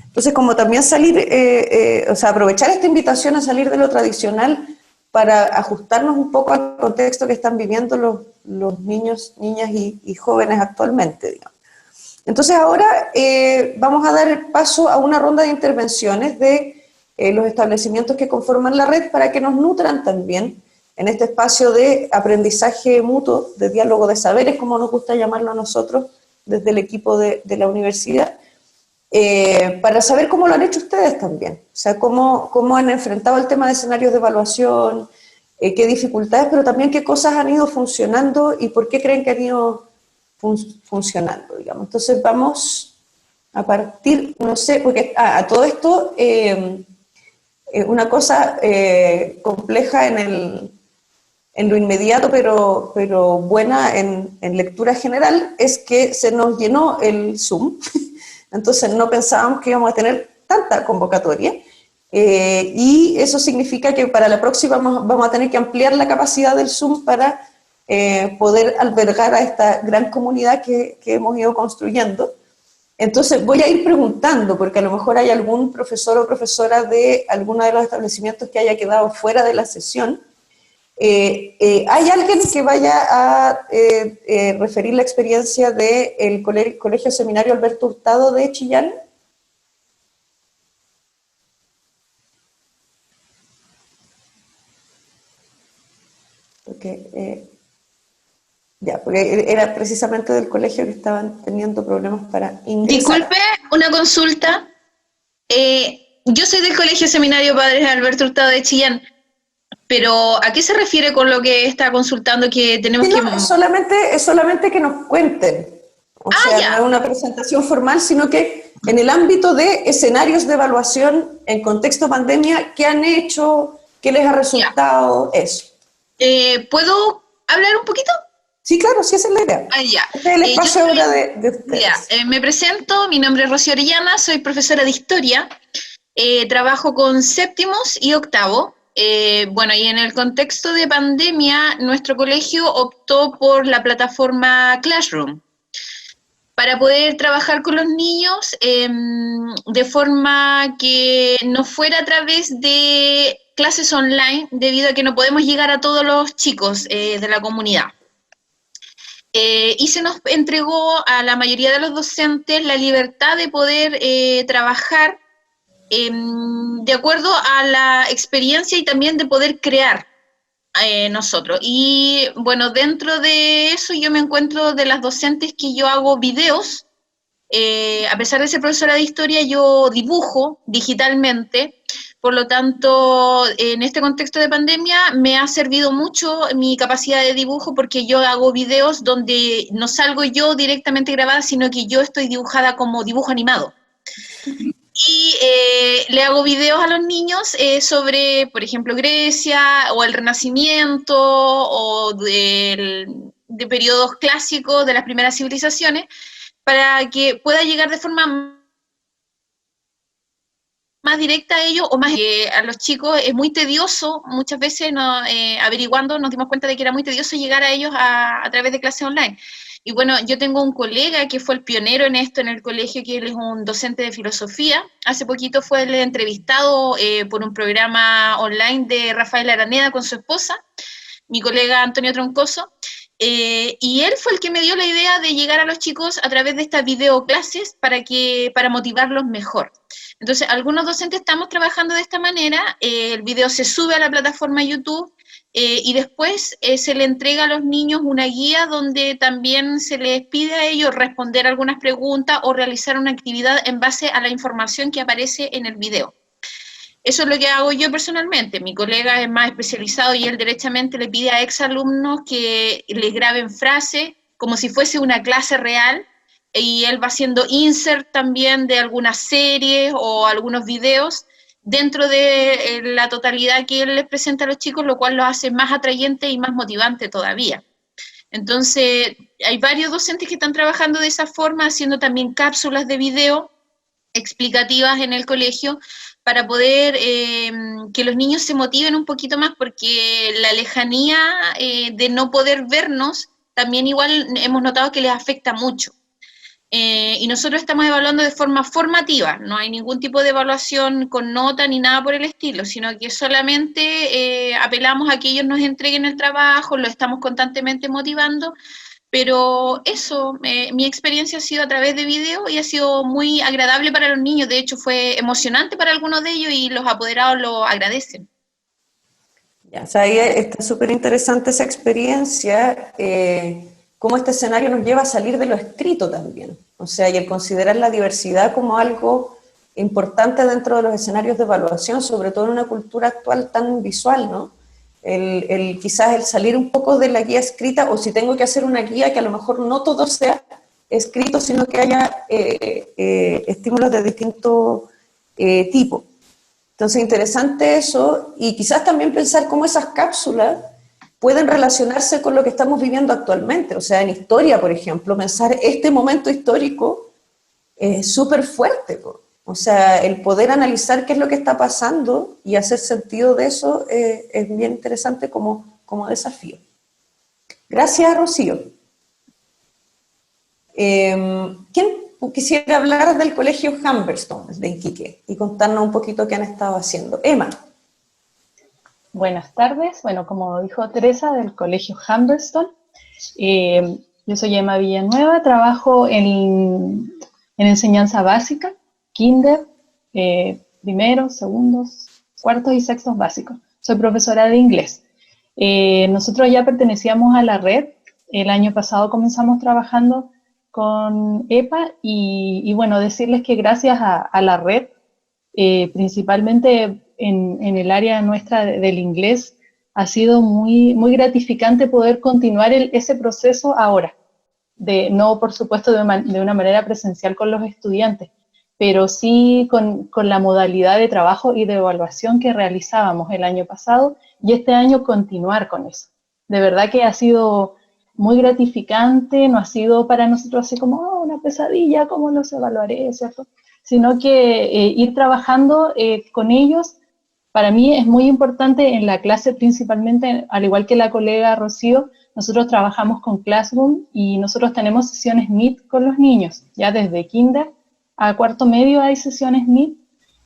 Speaker 1: Entonces, como también salir, o sea, aprovechar esta invitación a salir de lo tradicional para ajustarnos un poco al contexto que están viviendo los niños, niñas y jóvenes actualmente, digamos. Entonces, ahora vamos a dar paso a una ronda de intervenciones de los establecimientos que conforman la red para que nos nutran también en este espacio de aprendizaje mutuo, de diálogo de saberes, como nos gusta llamarlo a nosotros desde el equipo de la universidad, para saber cómo lo han hecho ustedes también, o sea, cómo han enfrentado el tema de escenarios de evaluación, qué dificultades, pero también qué cosas han ido funcionando y por qué creen que han ido funcionando, digamos. Entonces vamos a partir, no sé, porque a todo esto, una cosa compleja en lo inmediato, pero buena en lectura general, es que se nos llenó el Zoom. Entonces no pensábamos que íbamos a tener tanta convocatoria y eso significa que para la próxima vamos a tener que ampliar la capacidad del Zoom para poder albergar a esta gran comunidad que hemos ido construyendo. Entonces voy a ir preguntando, porque a lo mejor hay algún profesor o profesora de alguno de los establecimientos que haya quedado fuera de la sesión. ¿Hay alguien que vaya a referir la experiencia del Colegio Seminario Alberto Hurtado de Chillán? Porque, porque era precisamente del colegio que estaban teniendo problemas para ingresar.
Speaker 7: Disculpe, una consulta. Yo soy del Colegio Seminario Padres Alberto Hurtado de Chillán. Pero, ¿a qué se refiere con lo que está consultando que tenemos que...?
Speaker 1: Es solamente que nos cuenten. O sea,
Speaker 7: ya.
Speaker 1: No es una presentación formal, sino que en el ámbito de escenarios de evaluación en contexto pandemia, ¿qué han hecho? ¿Qué les ha resultado? Ya. Eso.
Speaker 7: ¿Puedo hablar un poquito?
Speaker 1: Sí, claro, sí, esa es la idea.
Speaker 7: Ya.
Speaker 1: Este es el espacio ahora de ustedes.
Speaker 7: Ya, me presento, mi nombre es Rocío Orellana, soy profesora de Historia, trabajo con séptimos y octavo. Bueno, y en el contexto de pandemia, nuestro colegio optó por la plataforma Classroom para poder trabajar con los niños de forma que no fuera a través de clases online, debido a que no podemos llegar a todos los chicos de la comunidad. Y se nos entregó a la mayoría de los docentes la libertad de poder trabajar de acuerdo a la experiencia y también de poder crear. nosotros. Y bueno, dentro de eso yo me encuentro de las docentes que yo hago videos. A pesar de ser profesora de historia, yo dibujo digitalmente, por lo tanto, en este contexto de pandemia me ha servido mucho mi capacidad de dibujo porque yo hago videos donde no salgo yo directamente grabada, sino que yo estoy dibujada como dibujo animado. Y le hago videos a los niños sobre, por ejemplo, Grecia o el Renacimiento o de periodos clásicos de las primeras civilizaciones, para que pueda llegar de forma más directa a ellos o más a los chicos. Es muy tedioso, muchas veces averiguando nos dimos cuenta de que era muy tedioso llegar a ellos a través de clases online. Y bueno, yo tengo un colega que fue el pionero en esto en el colegio, que él es un docente de filosofía. Hace poquito fue él entrevistado por un programa online de Rafael Araneda con su esposa, mi colega Antonio Troncoso. Y él fue el que me dio la idea de llegar a los chicos a través de estas videoclases para motivarlos mejor. Entonces, algunos docentes estamos trabajando de esta manera, el video se sube a la plataforma YouTube y después se le entrega a los niños una guía donde también se les pide a ellos responder algunas preguntas o realizar una actividad en base a la información que aparece en el video. Eso es lo que hago yo personalmente. Mi colega es más especializado y él derechamente le pide a exalumnos que les graben frases como si fuese una clase real, y él va haciendo insert también de algunas series o algunos videos dentro de la totalidad que él les presenta a los chicos, lo cual los hace más atrayente y más motivante todavía. Entonces, hay varios docentes que están trabajando de esa forma, haciendo también cápsulas de video explicativas en el colegio, para poder que los niños se motiven un poquito más, porque la lejanía de no poder vernos, también igual hemos notado que les afecta mucho. Y nosotros estamos evaluando de forma formativa, no hay ningún tipo de evaluación con nota ni nada por el estilo, sino que solamente apelamos a que ellos nos entreguen el trabajo, lo estamos constantemente motivando. Pero eso, mi experiencia ha sido a través de video y ha sido muy agradable para los niños. De hecho, fue emocionante para algunos de ellos y los apoderados lo agradecen.
Speaker 1: Ya, o sea, ahí está súper interesante esa experiencia, cómo este escenario nos lleva a salir de lo escrito también. O sea, y el considerar la diversidad como algo importante dentro de los escenarios de evaluación, sobre todo en una cultura actual tan visual, ¿no? Quizás el salir un poco de la guía escrita, o si tengo que hacer una guía que a lo mejor no todo sea escrito, sino que haya estímulos de distinto tipo. Entonces, interesante eso, y quizás también pensar cómo esas cápsulas pueden relacionarse con lo que estamos viviendo actualmente. O sea, en historia, por ejemplo, pensar este momento histórico es súper fuerte, ¿no? O sea, el poder analizar qué es lo que está pasando y hacer sentido de eso es bien interesante como desafío. Gracias, Rocío. ¿Quién quisiera hablar del Colegio Humberstone de Iquique y contarnos un poquito qué han estado haciendo? Emma.
Speaker 8: Buenas tardes. Bueno, como dijo Teresa, del Colegio Humberstone. Yo soy Emma Villanueva, trabajo en enseñanza básica, kinder, primeros, segundos, cuartos y sextos básicos. Soy profesora de inglés. Nosotros ya pertenecíamos a la red. El año pasado comenzamos trabajando con EPA y bueno, decirles que gracias a la red, principalmente en el área nuestra del inglés, ha sido muy, muy gratificante poder continuar ese proceso ahora. No, por supuesto, de una manera presencial con los estudiantes, pero sí con la modalidad de trabajo y de evaluación que realizábamos el año pasado, y este año continuar con eso. De verdad que ha sido muy gratificante, no ha sido para nosotros así como una pesadilla, ¿cómo los evaluaré?, ¿cierto? Sino que ir trabajando con ellos, para mí es muy importante en la clase principalmente, al igual que la colega Rocío. Nosotros trabajamos con Classroom y nosotros tenemos sesiones Meet con los niños, ya desde kinder a cuarto medio hay sesiones Meet.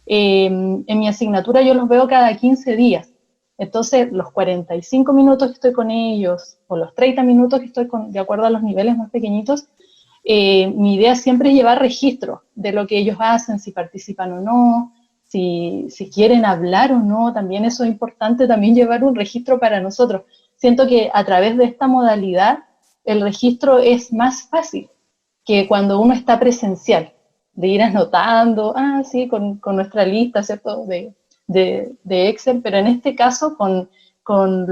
Speaker 8: En mi asignatura yo los veo cada 15 días, entonces los 45 minutos que estoy con ellos, o los 30 minutos que estoy de acuerdo a los niveles más pequeñitos, mi idea siempre es llevar registro de lo que ellos hacen, si participan o no, si quieren hablar o no, también eso es importante, también llevar un registro para nosotros. Siento que a través de esta modalidad el registro es más fácil que cuando uno está presencial, de ir anotando, sí, con nuestra lista, ¿cierto?, de Excel, pero en este caso con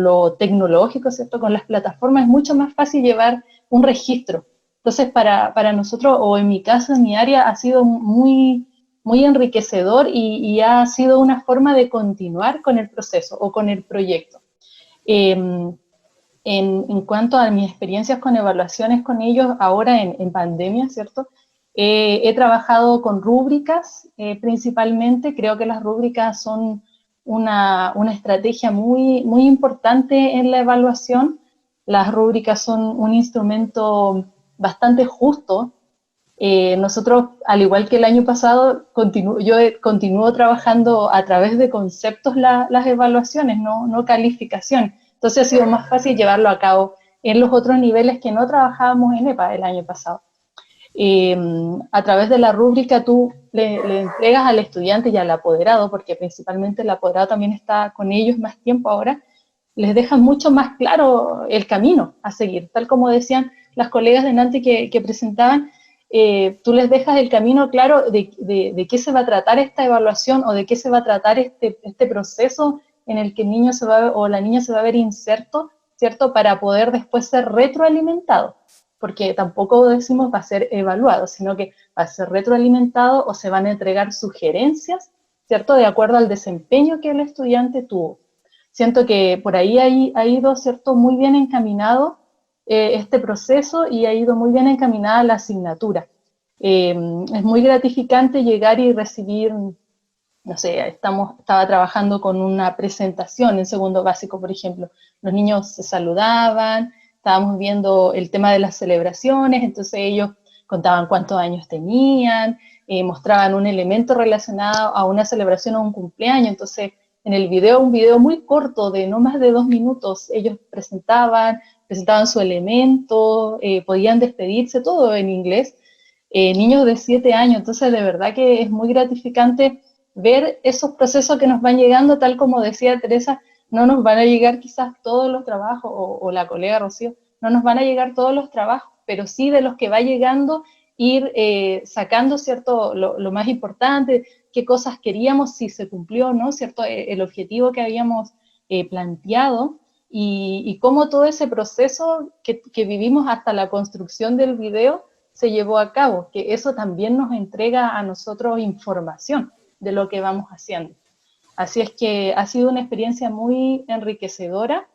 Speaker 8: lo tecnológico, ¿cierto?, con las plataformas es mucho más fácil llevar un registro. Entonces, para nosotros, o en mi caso, en mi área, ha sido muy, muy enriquecedor y ha sido una forma de continuar con el proceso o con el proyecto. En cuanto a mis experiencias con evaluaciones con ellos, ahora en pandemia, ¿cierto?, he trabajado con rúbricas principalmente. Creo que las rúbricas son una estrategia muy, muy importante en la evaluación. Las rúbricas son un instrumento bastante justo. Nosotros, al igual que el año pasado, yo continúo trabajando a través de conceptos las evaluaciones, no calificación. Entonces ha sido más fácil llevarlo a cabo en los otros niveles que no trabajábamos en EPA el año pasado. A través de la rúbrica tú le entregas al estudiante y al apoderado, porque principalmente el apoderado también está con ellos más tiempo ahora, les dejas mucho más claro el camino a seguir, tal como decían las colegas de Nanti que presentaban. Tú les dejas el camino claro de qué se va a tratar esta evaluación o de qué se va a tratar este proceso en el que el niño o la niña se va a ver inserto, ¿cierto?, para poder después ser retroalimentado, porque tampoco decimos va a ser evaluado, sino que va a ser retroalimentado o se van a entregar sugerencias, ¿cierto?, de acuerdo al desempeño que el estudiante tuvo. Siento que por ahí ha ido, ¿cierto?, muy bien encaminado este proceso y ha ido muy bien encaminada la asignatura. Es muy gratificante llegar y recibir, no sé, estaba trabajando con una presentación en segundo básico, por ejemplo. Los niños se saludaban, estábamos viendo el tema de las celebraciones, entonces ellos contaban cuántos años tenían, mostraban un elemento relacionado a una celebración o un cumpleaños. Entonces en el video, un video muy corto de no más de 2 minutos, ellos presentaban su elemento, podían despedirse, todo en inglés, niños de 7 años. Entonces de verdad que es muy gratificante ver esos procesos que nos van llegando. Tal como decía Teresa, no nos van a llegar quizás todos los trabajos, o la colega Rocío, no nos van a llegar todos los trabajos, pero sí de los que va llegando ir sacando, ¿cierto?, lo más importante, qué cosas queríamos, si se cumplió o no, ¿cierto?, el objetivo que habíamos planteado, y cómo todo ese proceso que vivimos hasta la construcción del video se llevó a cabo, que eso también nos entrega a nosotros información de lo que vamos haciendo. Así es que ha sido una experiencia muy enriquecedora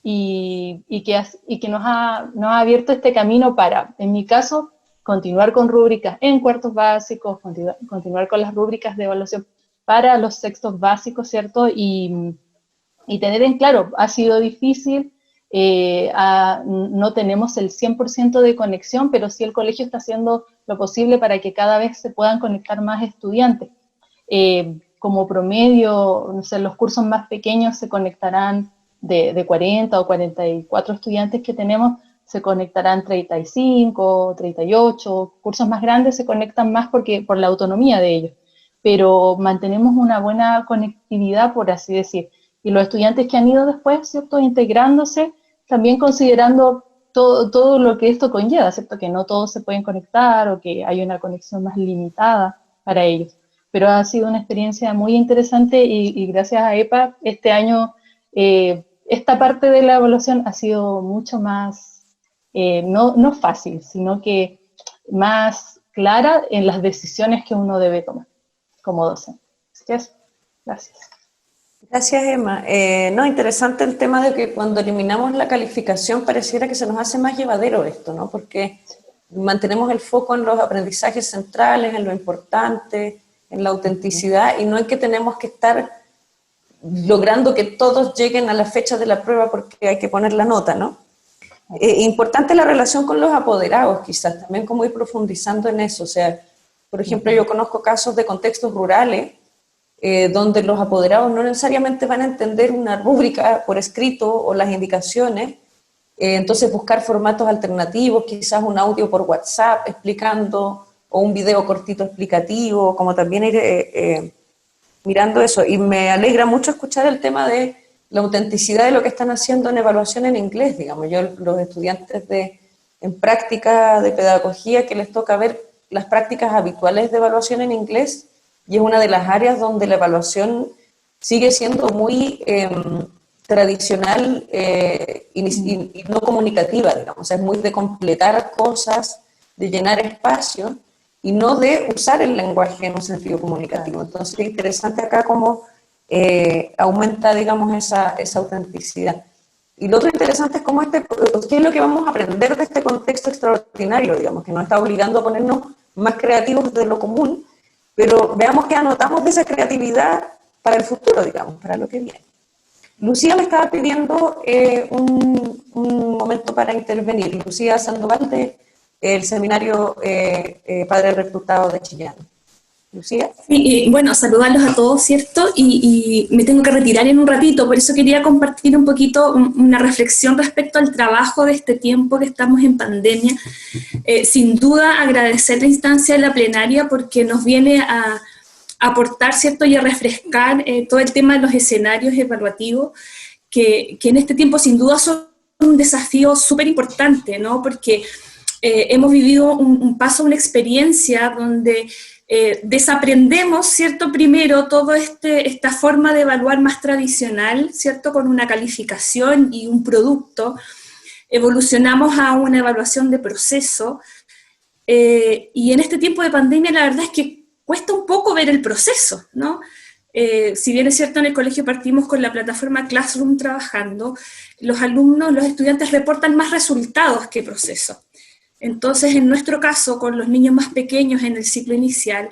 Speaker 8: y que nos ha abierto este camino para, en mi caso, continuar con rúbricas en cuartos básicos, continuar con las rúbricas de evaluación para los sextos básicos, ¿cierto? Y tener en claro, ha sido difícil, no tenemos el 100% de conexión, pero sí el colegio está haciendo lo posible para que cada vez se puedan conectar más estudiantes. Como promedio, no sé, los cursos más pequeños se conectarán de 40 o 44 estudiantes que tenemos, se conectarán 35, 38, cursos más grandes se conectan más por la autonomía de ellos, pero mantenemos una buena conectividad, por así decir, y los estudiantes que han ido después, ¿cierto?, integrándose, también considerando todo lo que esto conlleva, ¿cierto?, que no todos se pueden conectar o que hay una conexión más limitada para ellos. Pero ha sido una experiencia muy interesante y gracias a EPA este año esta parte de la evaluación ha sido mucho más, no fácil, sino que más clara en las decisiones que uno debe tomar como docente. Así que eso, gracias.
Speaker 1: Gracias, Emma. No, interesante el tema de que cuando eliminamos la calificación pareciera que se nos hace más llevadero esto, ¿no? Porque mantenemos el foco en los aprendizajes centrales, en lo importante, en la autenticidad, y no es que tenemos que estar logrando que todos lleguen a la fecha de la prueba porque hay que poner la nota, ¿no? Importante la relación con los apoderados, quizás, también como ir profundizando en eso. O sea, por ejemplo, yo conozco casos de contextos rurales donde los apoderados no necesariamente van a entender una rúbrica por escrito o las indicaciones, entonces buscar formatos alternativos, quizás un audio por WhatsApp explicando, o un video cortito explicativo, como también ir mirando eso, y me alegra mucho escuchar el tema de la autenticidad de lo que están haciendo en evaluación en inglés, digamos. Yo, los estudiantes en práctica de pedagogía, que les toca ver las prácticas habituales de evaluación en inglés, y es una de las áreas donde la evaluación sigue siendo muy tradicional y no comunicativa, digamos. O sea, es muy de completar cosas, de llenar espacios, y no de usar el lenguaje en un sentido comunicativo. Entonces es interesante acá cómo aumenta, digamos, esa autenticidad. Y lo otro interesante es cómo qué es lo que vamos a aprender de este contexto extraordinario, digamos, que nos está obligando a ponernos más creativos de lo común, pero veamos qué anotamos de esa creatividad para el futuro, digamos, para lo que viene. Lucía me estaba pidiendo un momento para intervenir. Lucía Sandoval, el seminario Padre Reclutado de Chillán. Lucía.
Speaker 9: Sí, bueno, saludarlos a todos, ¿cierto? Y me tengo que retirar en un ratito, por eso quería compartir un poquito una reflexión respecto al trabajo de este tiempo que estamos en pandemia. Sin duda agradecer la instancia de la plenaria porque nos viene a aportar, ¿cierto? Y a refrescar todo el tema de los escenarios evaluativos, que en este tiempo sin duda son un desafío súper importante, ¿no? Porque hemos vivido un paso, una experiencia donde desaprendemos, ¿cierto? Primero, toda esta forma de evaluar más tradicional, ¿cierto? Con una calificación y un producto. Evolucionamos a una evaluación de proceso. Y en este tiempo de pandemia, la verdad es que cuesta un poco ver el proceso, ¿no? Si bien es cierto, en el colegio partimos con la plataforma Classroom trabajando, los alumnos, los estudiantes reportan más resultados que proceso. Entonces, en nuestro caso, con los niños más pequeños en el ciclo inicial,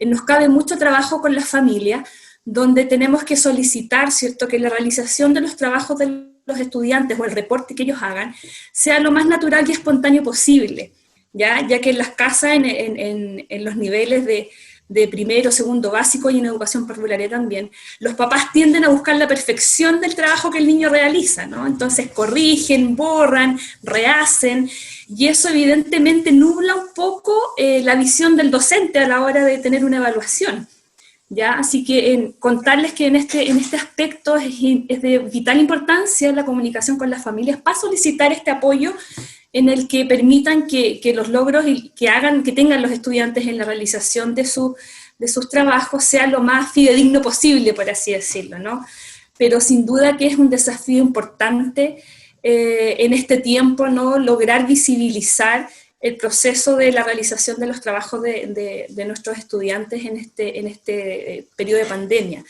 Speaker 9: nos cabe mucho trabajo con la familia, donde tenemos que solicitar, ¿cierto?, que la realización de los trabajos de los estudiantes o el reporte que ellos hagan sea lo más natural y espontáneo posible, ya que en las casas, en los niveles de primero, segundo básico y en educación parvularia también, los papás tienden a buscar la perfección del trabajo que el niño realiza, ¿no? Entonces corrigen, borran, rehacen, y eso evidentemente nubla un poco la visión del docente a la hora de tener una evaluación, ¿ya? Así que contarles que en este aspecto es de vital importancia la comunicación con las familias para solicitar este apoyo en el que permitan que los logros que tengan los estudiantes en la realización de sus trabajos sea lo más fidedigno posible, por así decirlo, ¿no? Pero sin duda que es un desafío importante en este tiempo, ¿no? Lograr visibilizar el proceso de la realización de los trabajos de nuestros estudiantes en este periodo de pandemia.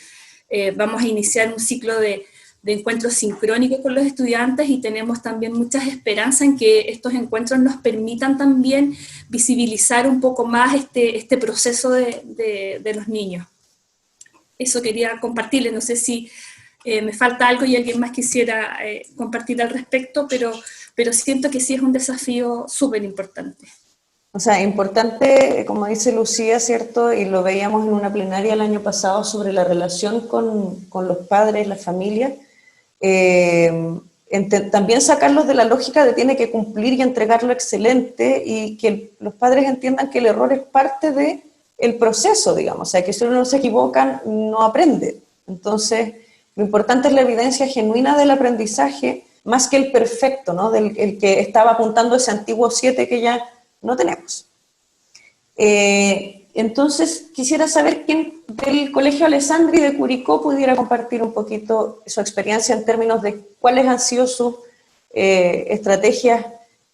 Speaker 9: Vamos a iniciar un ciclo de encuentros sincrónicos con los estudiantes y tenemos también muchas esperanzas en que estos encuentros nos permitan también visibilizar un poco más este proceso de los niños. Eso quería compartirles, no sé si me falta algo y alguien más quisiera compartir al respecto, pero siento que sí es un desafío súper importante.
Speaker 1: O sea, importante, como dice Lucía, ¿cierto? Y lo veíamos en una plenaria el año pasado sobre la relación con los padres, la familia. También sacarlos de la lógica de tiene que cumplir y entregarlo excelente y que los padres entiendan que el error es parte del proceso, digamos. O sea, que si uno no se equivoca, no aprende. Entonces, lo importante es la evidencia genuina del aprendizaje, más que el perfecto, ¿no? El que estaba apuntando ese antiguo 7 que ya no tenemos. Entonces, quisiera saber quién del Colegio Alessandri de Curicó pudiera compartir un poquito su experiencia en términos de cuáles han sido sus estrategias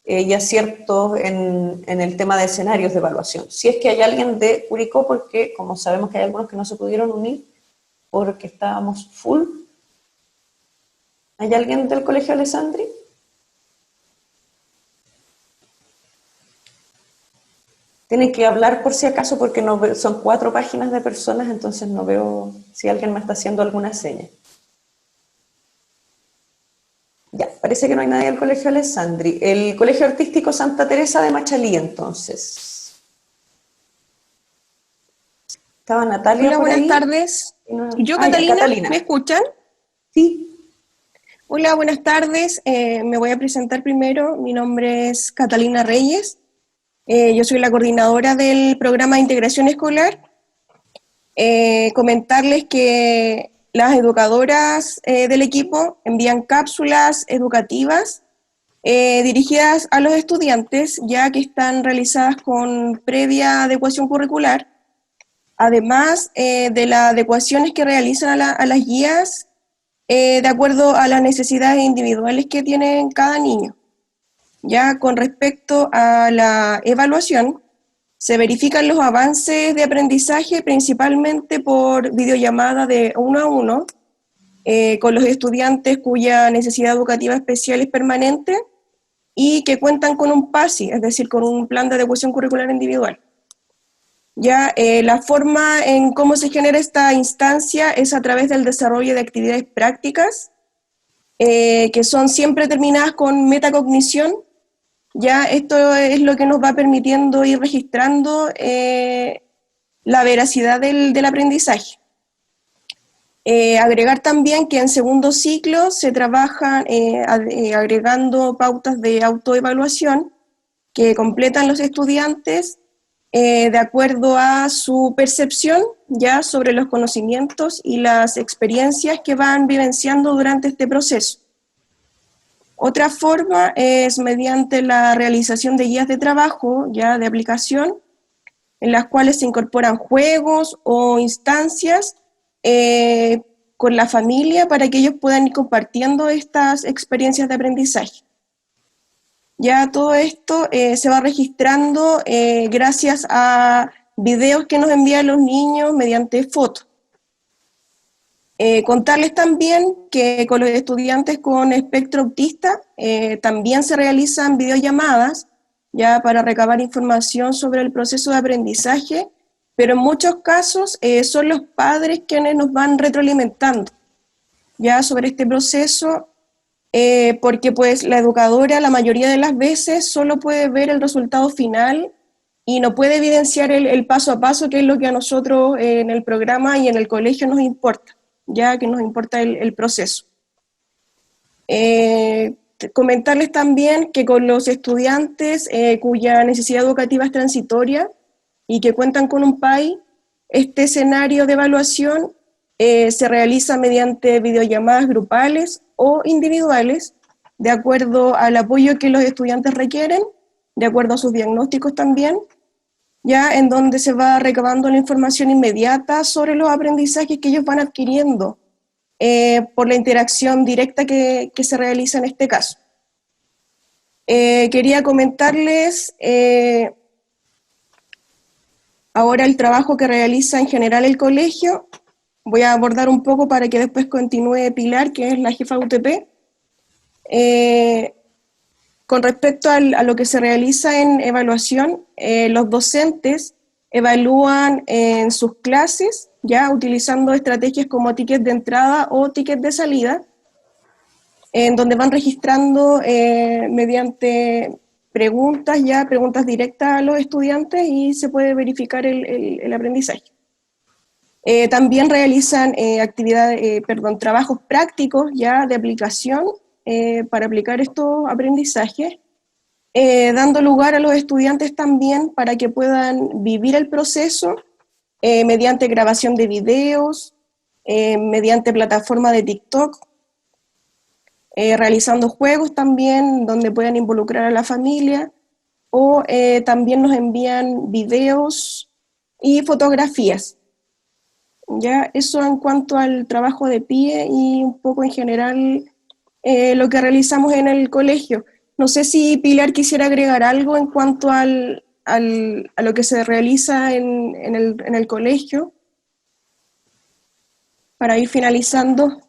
Speaker 1: y aciertos en el tema de escenarios de evaluación. Si es que hay alguien de Curicó, porque como sabemos que hay algunos que no se pudieron unir porque estábamos full. ¿Hay alguien del Colegio Alessandri? Tienen que hablar por si acaso porque no son 4 páginas de personas, entonces no veo si alguien me está haciendo alguna seña. Ya, parece que no hay nadie del Colegio Alessandri. El Colegio Artístico Santa Teresa de Machalí, entonces. Estaba Natalia.
Speaker 10: Hola,
Speaker 1: por
Speaker 10: buenas
Speaker 1: ahí.
Speaker 10: tardes. Yo,
Speaker 1: ya,
Speaker 10: Catalina, ¿me escuchan?
Speaker 1: Sí.
Speaker 10: Hola, buenas tardes. Me voy a presentar primero. Mi nombre es Catalina Reyes. Yo soy la coordinadora del programa de integración escolar. comentarles que las educadoras del equipo envían cápsulas educativas dirigidas a los estudiantes, ya que están realizadas con previa adecuación curricular, además de las adecuaciones que realizan a las guías de acuerdo a las necesidades individuales que tienen cada niño. Ya con respecto a la evaluación, se verifican los avances de aprendizaje principalmente por videollamada de 1 a 1 con los estudiantes cuya necesidad educativa especial es permanente y que cuentan con un PASI, es decir, con un plan de adecuación curricular individual. Ya la forma en cómo se genera esta instancia es a través del desarrollo de actividades prácticas que son siempre terminadas con metacognición. Ya esto es lo que nos va permitiendo ir registrando la veracidad del aprendizaje. Agregar también que en segundo ciclo se trabajan agregando pautas de autoevaluación que completan los estudiantes de acuerdo a su percepción ya sobre los conocimientos y las experiencias que van vivenciando durante este proceso. Otra forma es mediante la realización de guías de trabajo, ya de aplicación, en las cuales se incorporan juegos o instancias con la familia para que ellos puedan ir compartiendo estas experiencias de aprendizaje. Ya todo esto se va registrando gracias a videos que nos envían los niños mediante fotos. Contarles también que con los estudiantes con espectro autista también se realizan videollamadas ya para recabar información sobre el proceso de aprendizaje, pero en muchos casos son los padres quienes nos van retroalimentando ya sobre este proceso, porque pues la educadora la mayoría de las veces solo puede ver el resultado final y no puede evidenciar el paso a paso, que es lo que a nosotros en el programa y en el colegio nos importa, ya que nos importa el proceso. Comentarles también que con los estudiantes cuya necesidad educativa es transitoria y que cuentan con un PAI, este escenario de evaluación se realiza mediante videollamadas grupales o individuales, de acuerdo al apoyo que los estudiantes requieren, de acuerdo a sus diagnósticos también, ya en donde se va recabando la información inmediata sobre los aprendizajes que ellos van adquiriendo por la interacción directa que se realiza en este caso. Quería comentarles ahora el trabajo que realiza en general el colegio. Voy a abordar un poco para que después continúe Pilar, que es la jefa UTP. Con respecto a lo que se realiza en evaluación, los docentes evalúan en sus clases, ya utilizando estrategias como tickets de entrada o tickets de salida, en donde van registrando mediante preguntas directas a los estudiantes y se puede verificar el aprendizaje. También realizan trabajos prácticos ya de aplicación para aplicar estos aprendizajes, dando lugar a los estudiantes también para que puedan vivir el proceso mediante grabación de videos, mediante plataforma de TikTok, realizando juegos también donde puedan involucrar a la familia, o también nos envían videos y fotografías. Ya, eso en cuanto al trabajo de PIE y un poco en general lo que realizamos en el colegio. No sé si Pilar quisiera agregar algo en cuanto a lo que se realiza en el colegio, para ir finalizando.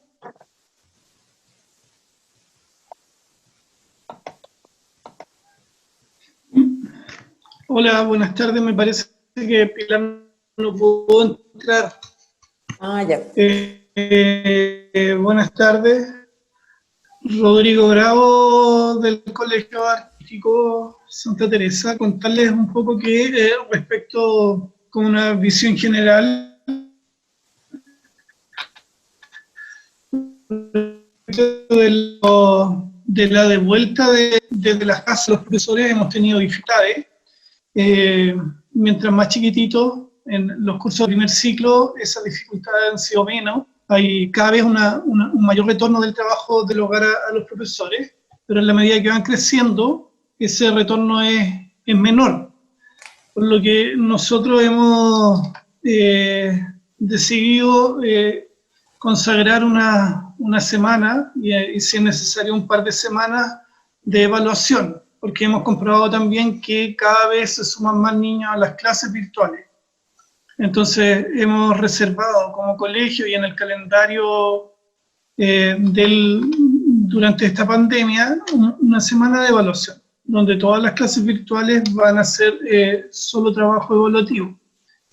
Speaker 11: Hola, buenas tardes. Me parece que Pilar no pudo entrar.
Speaker 1: Ah, ya.
Speaker 11: Buenas tardes. Rodrigo Bravo, del Colegio Artístico Santa Teresa. Contarles un poco que respecto con una visión general de la devuelta desde las casas de los profesores hemos tenido dificultades. Mientras más chiquititos, en los cursos de primer ciclo esas dificultades han sido menos, hay cada vez un mayor retorno del trabajo del hogar a los profesores, pero en la medida que van creciendo, ese retorno es menor. Por lo que nosotros hemos decidido consagrar una semana y si es necesario un par de semanas de evaluación, porque hemos comprobado también que cada vez se suman más niños a las clases virtuales. Entonces hemos reservado como colegio y en el calendario durante esta pandemia una semana de evaluación, donde todas las clases virtuales van a ser solo trabajo evaluativo.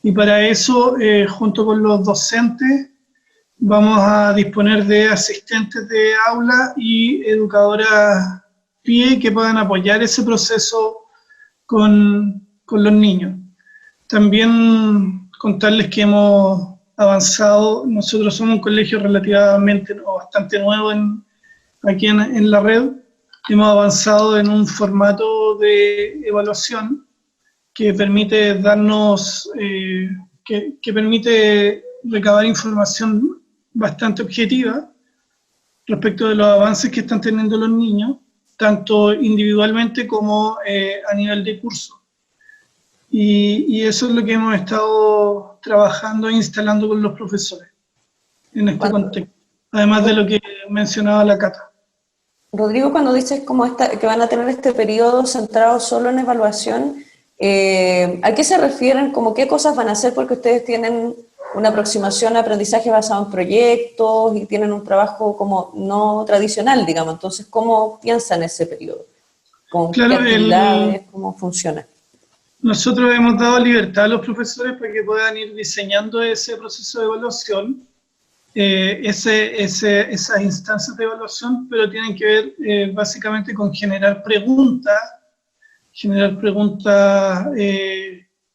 Speaker 11: Y para eso, junto con los docentes, vamos a disponer de asistentes de aula y educadoras PIE que puedan apoyar ese proceso con los niños. También contarles que hemos avanzado, nosotros somos un colegio relativamente o bastante nuevo aquí en la red, hemos avanzado en un formato de evaluación que permite darnos, que permite recabar información bastante objetiva respecto de los avances que están teniendo los niños, tanto individualmente como a nivel de curso. Y eso es lo que hemos estado trabajando e instalando con los profesores en este contexto, además de lo que mencionaba la Cata.
Speaker 1: Rodrigo, cuando dices que van a tener este periodo centrado solo en evaluación, ¿a qué se refieren? ¿Cómo qué cosas van a hacer? Porque ustedes tienen una aproximación a aprendizaje basado en proyectos y tienen un trabajo como no tradicional, digamos. Entonces, ¿cómo piensan ese periodo? ¿Con qué actividades? ¿Cómo funciona?
Speaker 11: Nosotros hemos dado libertad a los profesores para que puedan ir diseñando ese proceso de evaluación, esas instancias de evaluación, pero tienen que ver básicamente con generar preguntas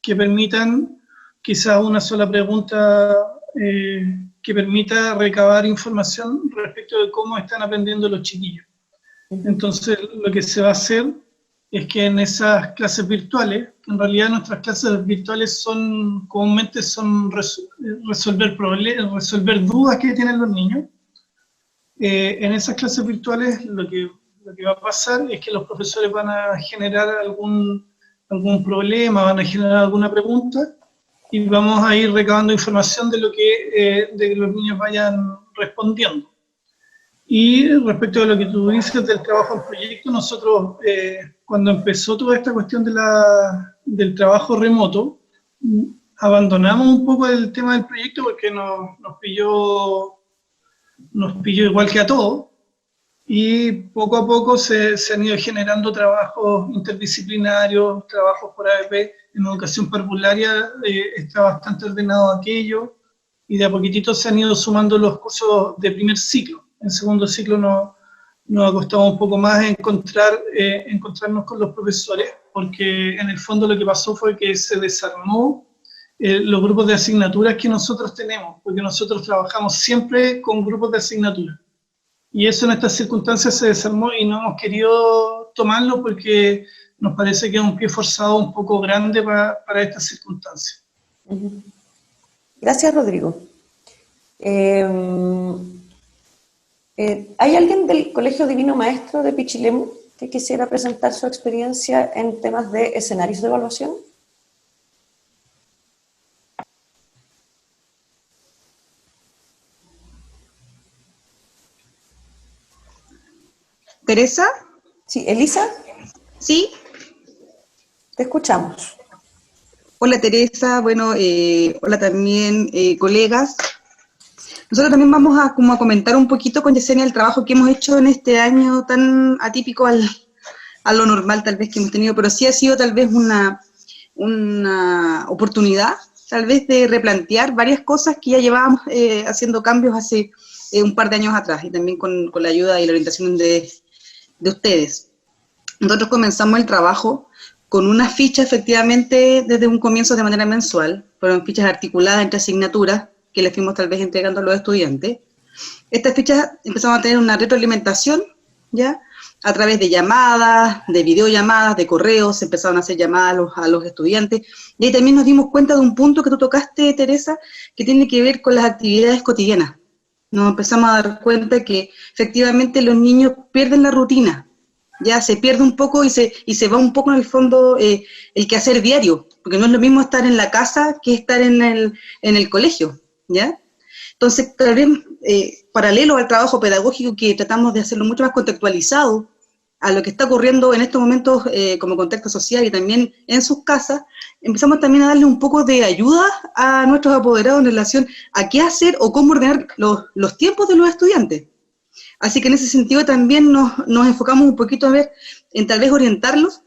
Speaker 11: que permitan, quizás una sola pregunta que permita recabar información respecto de cómo están aprendiendo los chiquillos. Entonces, lo que se va a hacer es que en esas clases virtuales, en realidad nuestras clases virtuales comúnmente son resolver dudas que tienen los niños. En esas clases virtuales lo que va a pasar es que los profesores van a generar algún problema, van a generar alguna pregunta, y vamos a ir recabando información de lo que los niños vayan respondiendo. Y respecto a lo que tú dices del trabajo en proyecto, nosotros cuando empezó toda esta cuestión del trabajo remoto, abandonamos un poco el tema del proyecto porque nos pilló igual que a todos, y poco a poco se han ido generando trabajos interdisciplinarios, trabajos por ABP. En educación parvularia está bastante ordenado aquello, y de a poquitito se han ido sumando los cursos de primer ciclo. En segundo ciclo nos ha costado un poco más encontrarnos con los profesores, porque en el fondo lo que pasó fue que se desarmó los grupos de asignaturas que nosotros tenemos, porque nosotros trabajamos siempre con grupos de asignaturas. Y eso en estas circunstancias se desarmó y no hemos querido tomarlo porque nos parece que es un pie forzado un poco grande para estas circunstancias.
Speaker 1: Gracias, Rodrigo. ¿Hay alguien del Colegio Divino Maestro de Pichilemu que quisiera presentar su experiencia en temas de escenarios de evaluación?
Speaker 12: ¿Teresa?
Speaker 1: Sí, ¿Elisa?
Speaker 12: Sí.
Speaker 1: Te escuchamos.
Speaker 12: Hola Teresa, bueno, hola también colegas. Nosotros también vamos a comentar un poquito con Yesenia el trabajo que hemos hecho en este año tan atípico a lo normal tal vez que hemos tenido, pero sí ha sido tal vez una oportunidad tal vez de replantear varias cosas que ya llevábamos haciendo cambios hace un par de años atrás, y también con la ayuda y la orientación de ustedes. Nosotros comenzamos el trabajo con una ficha efectivamente desde un comienzo de manera mensual, fueron fichas articuladas entre asignaturas que les fuimos tal vez entregando a los estudiantes. Estas fichas empezamos a tener una retroalimentación, ¿ya? a través de llamadas, de videollamadas, de correos, se empezaron a hacer llamadas a los estudiantes, y ahí también nos dimos cuenta de un punto que tú tocaste, Teresa, que tiene que ver con las actividades cotidianas. Nos empezamos a dar cuenta que efectivamente los niños pierden la rutina, ya se pierde un poco y se va un poco en el fondo el quehacer diario, porque no es lo mismo estar en la casa que estar en el colegio, ¿ya? Entonces, tal vez, paralelo al trabajo pedagógico, que tratamos de hacerlo mucho más contextualizado a lo que está ocurriendo en estos momentos como contexto social y también en sus casas, empezamos también a darle un poco de ayuda a nuestros apoderados en relación a qué hacer o cómo ordenar los tiempos de los estudiantes. Así que en ese sentido también nos enfocamos un poquito a ver, en tal vez orientarlos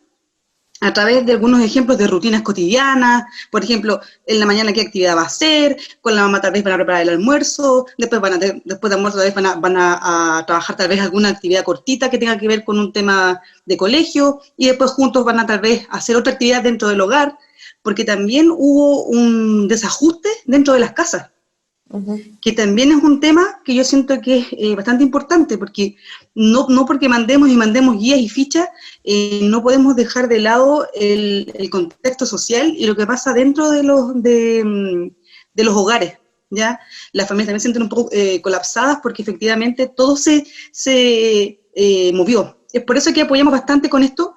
Speaker 12: a través de algunos ejemplos de rutinas cotidianas, por ejemplo, en la mañana qué actividad va a hacer, con la mamá tal vez van a preparar el almuerzo, después de almuerzo tal vez van a trabajar tal vez alguna actividad cortita que tenga que ver con un tema de colegio, y después juntos van a tal vez hacer otra actividad dentro del hogar, porque también hubo un desajuste dentro de las casas, que también es un tema que yo siento que es bastante importante, porque no porque mandemos guías y fichas, no podemos dejar de lado el contexto social y lo que pasa dentro de los hogares, ¿ya? Las familias también se sienten un poco colapsadas porque efectivamente todo se movió. Es por eso que apoyamos bastante con esto,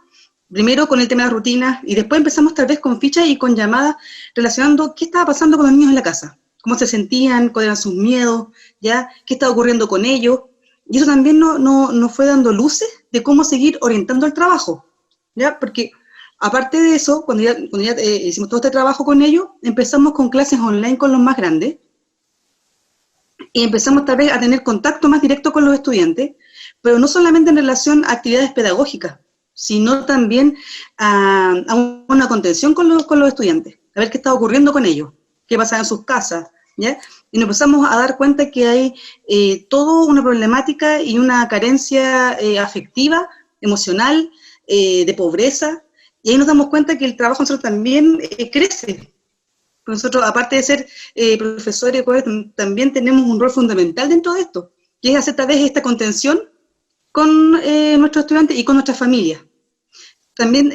Speaker 12: primero con el tema de las rutinas, y después empezamos tal vez con fichas y con llamadas relacionando qué estaba pasando con los niños en la casa, cómo se sentían, cuáles eran sus miedos, ¿ya? Qué estaba ocurriendo con ellos, y eso también nos fue dando luces de cómo seguir orientando el trabajo, ¿ya? Porque aparte de eso, cuando ya hicimos todo este trabajo con ellos, empezamos con clases online con los más grandes, y empezamos tal vez a tener contacto más directo con los estudiantes, pero no solamente en relación a actividades pedagógicas, sino también a una contención con los estudiantes, a ver qué estaba ocurriendo con ellos, qué pasaba en sus casas, ¿ya? Y nos empezamos a dar cuenta que hay toda una problemática y una carencia afectiva, emocional, de pobreza, y ahí nos damos cuenta que el trabajo nosotros también crece. Nosotros, aparte de ser profesores, también tenemos un rol fundamental dentro de esto, que es hacer tal vez esta contención con nuestros estudiantes y con nuestras familias. También,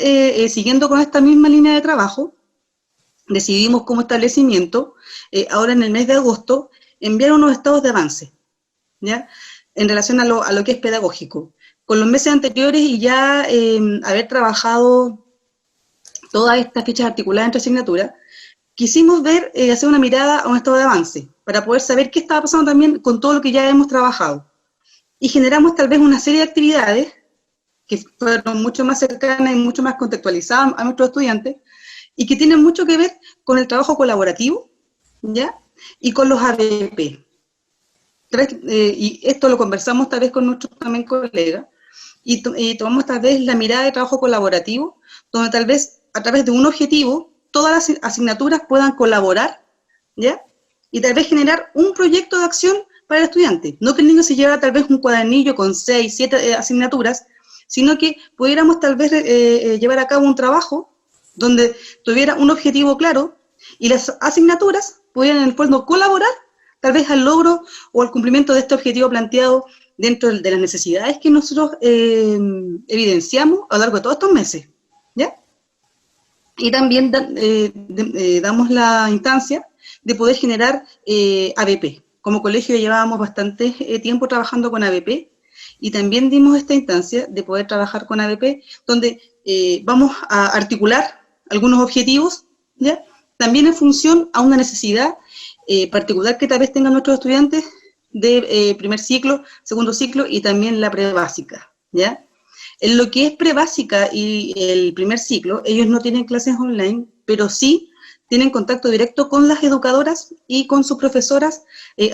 Speaker 12: siguiendo con esta misma línea de trabajo, decidimos como establecimiento, ahora en el mes de agosto, enviar unos estados de avance, ¿ya? En relación a lo que es pedagógico. Con los meses anteriores y ya haber trabajado todas estas fichas articuladas entre asignaturas, quisimos ver, hacer una mirada a un estado de avance, para poder saber qué estaba pasando también con todo lo que ya hemos trabajado. Y generamos tal vez una serie de actividades que fueron mucho más cercanas y mucho más contextualizadas a nuestros estudiantes, y que tienen mucho que ver con el trabajo colaborativo, ¿ya? Y con los ABP. Y esto lo conversamos tal vez con nuestros también colegas, y tomamos tal vez la mirada de trabajo colaborativo, donde tal vez a través de un objetivo, todas las asignaturas puedan colaborar, ¿ya? Y tal vez generar un proyecto de acción para el estudiante. No que el niño se llevara tal vez un cuadernillo con 6, 7 asignaturas, sino que pudiéramos tal vez llevar a cabo un trabajo donde tuviera un objetivo claro y las asignaturas pudieran en el fondo colaborar tal vez al logro o al cumplimiento de este objetivo planteado dentro de las necesidades que nosotros evidenciamos a lo largo de todos estos meses, ¿ya? Y también damos la instancia de poder generar ABP. Como colegio llevábamos bastante tiempo trabajando con ABP, y también dimos esta instancia de poder trabajar con ABP, donde vamos a articular algunos objetivos, ¿ya? También en función a una necesidad particular que tal vez tengan nuestros estudiantes de primer ciclo, segundo ciclo y también la prebásica, ¿ya? En lo que es prebásica y el primer ciclo, ellos no tienen clases online, pero sí tienen contacto directo con las educadoras y con sus profesoras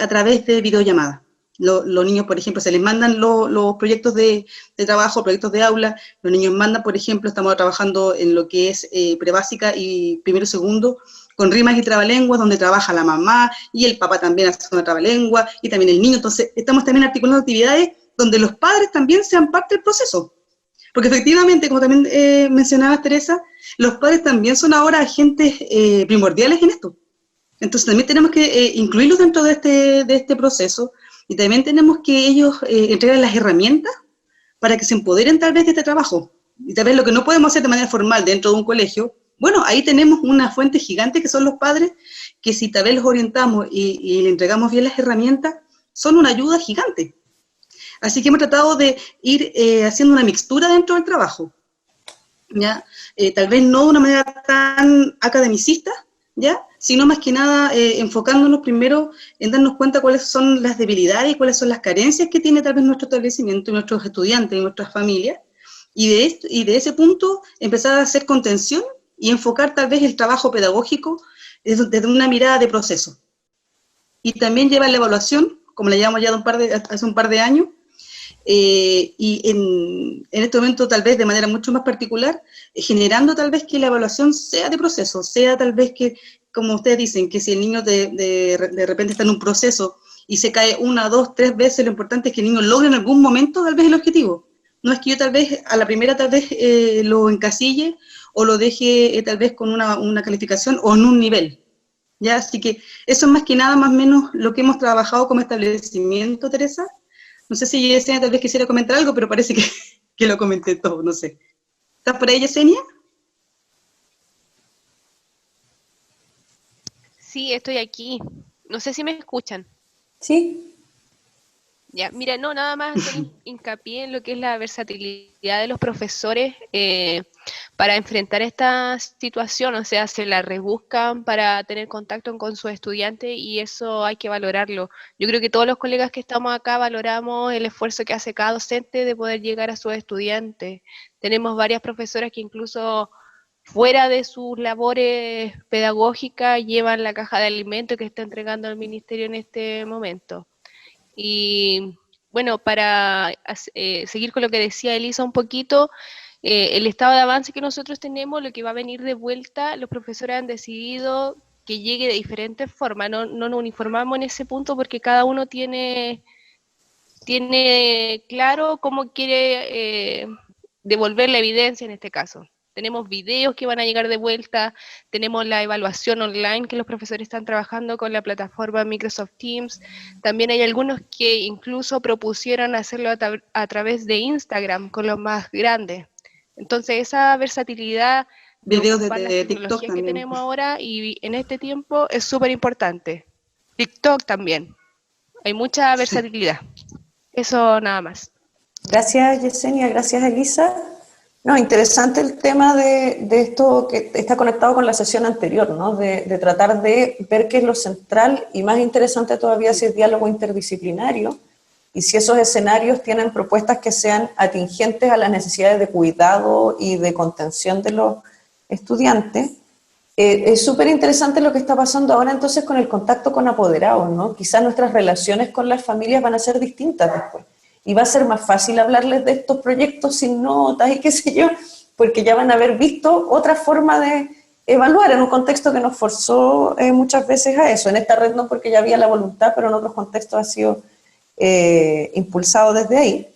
Speaker 12: a través de videollamadas. Los niños, por ejemplo, se les mandan los proyectos de trabajo, proyectos de aula. Los niños mandan, por ejemplo, estamos trabajando en lo que es prebásica y primero y segundo, con rimas y trabalenguas, donde trabaja la mamá y el papá también hace una trabalengua, y también el niño. Entonces, estamos también articulando actividades donde los padres también sean parte del proceso. Porque efectivamente, como también mencionabas, Teresa, los padres también son ahora agentes primordiales en esto. Entonces, también tenemos que incluirlos dentro de este proceso, y también tenemos que ellos entregar las herramientas para que se empoderen tal vez de este trabajo. Y tal vez lo que no podemos hacer de manera formal dentro de un colegio, bueno, ahí tenemos una fuente gigante que son los padres, que si tal vez los orientamos y le entregamos bien las herramientas, son una ayuda gigante. Así que hemos tratado de ir haciendo una mixtura dentro del trabajo, ¿ya? Tal vez no de una manera tan academicista, ¿ya? Sino más que nada enfocándonos primero en darnos cuenta cuáles son las debilidades y cuáles son las carencias que tiene tal vez nuestro establecimiento, nuestros estudiantes y nuestras familias, y de ese punto empezar a hacer contención y enfocar tal vez el trabajo pedagógico desde una mirada de proceso. Y también llevar la evaluación, como la llevamos ya hace un par de años, y en este momento tal vez de manera mucho más particular, generando tal vez que la evaluación sea de proceso, sea tal vez que, como ustedes dicen, que si el niño de repente está en un proceso y se cae 1, 2, 3 veces, lo importante es que el niño logre en algún momento tal vez el objetivo. No es que yo tal vez a la primera tal vez lo encasille o lo deje tal vez con una calificación o en un nivel, ¿ya? Así que eso es más que nada, más o menos, lo que hemos trabajado como establecimiento, Teresa. No sé si Yesenia tal vez quisiera comentar algo, pero parece que lo comenté todo, no sé. ¿Estás por ahí, Yesenia?
Speaker 13: Sí, estoy aquí. No sé si me escuchan.
Speaker 1: Sí.
Speaker 13: Ya, mira, no, nada más hacer hincapié en lo que es la versatilidad de los profesores para enfrentar esta situación, o sea, se la rebuscan para tener contacto con sus estudiantes y eso hay que valorarlo. Yo creo que todos los colegas que estamos acá valoramos el esfuerzo que hace cada docente de poder llegar a sus estudiantes. Tenemos varias profesoras que incluso fuera de sus labores pedagógicas llevan la caja de alimentos que está entregando el ministerio en este momento. Y bueno, para seguir con lo que decía Elisa un poquito, el estado de avance que nosotros tenemos, lo que va a venir de vuelta, los profesores han decidido que llegue de diferentes formas, no nos uniformamos en ese punto porque cada uno tiene claro cómo quiere devolver la evidencia en este caso. Tenemos videos que van a llegar de vuelta, tenemos la evaluación online que los profesores están trabajando con la plataforma Microsoft Teams. También hay algunos que incluso propusieron hacerlo a través de Instagram con los más grandes. Entonces esa versatilidad
Speaker 12: videos
Speaker 13: ocupar las
Speaker 12: de
Speaker 13: tecnologías
Speaker 12: TikTok
Speaker 13: que
Speaker 12: también.
Speaker 13: tenemos ahora y en este tiempo es súper importante. TikTok también. Hay mucha versatilidad. Eso nada más.
Speaker 1: Gracias, Yesenia, gracias, Elisa. No, interesante el tema de esto que está conectado con la sesión anterior, ¿no? De tratar de ver qué es lo central y más interesante todavía si es diálogo interdisciplinario y si esos escenarios tienen propuestas que sean atingentes a las necesidades de cuidado y de contención de los estudiantes. Es súper interesante lo que está pasando ahora entonces con el contacto con apoderados, ¿no? Quizás nuestras relaciones con las familias van a ser distintas después. Y va a ser más fácil hablarles de estos proyectos sin notas y qué sé yo, porque ya van a haber visto otra forma de evaluar en un contexto que nos forzó muchas veces a eso. En esta red no, porque ya había la voluntad, pero en otros contextos ha sido impulsado desde ahí.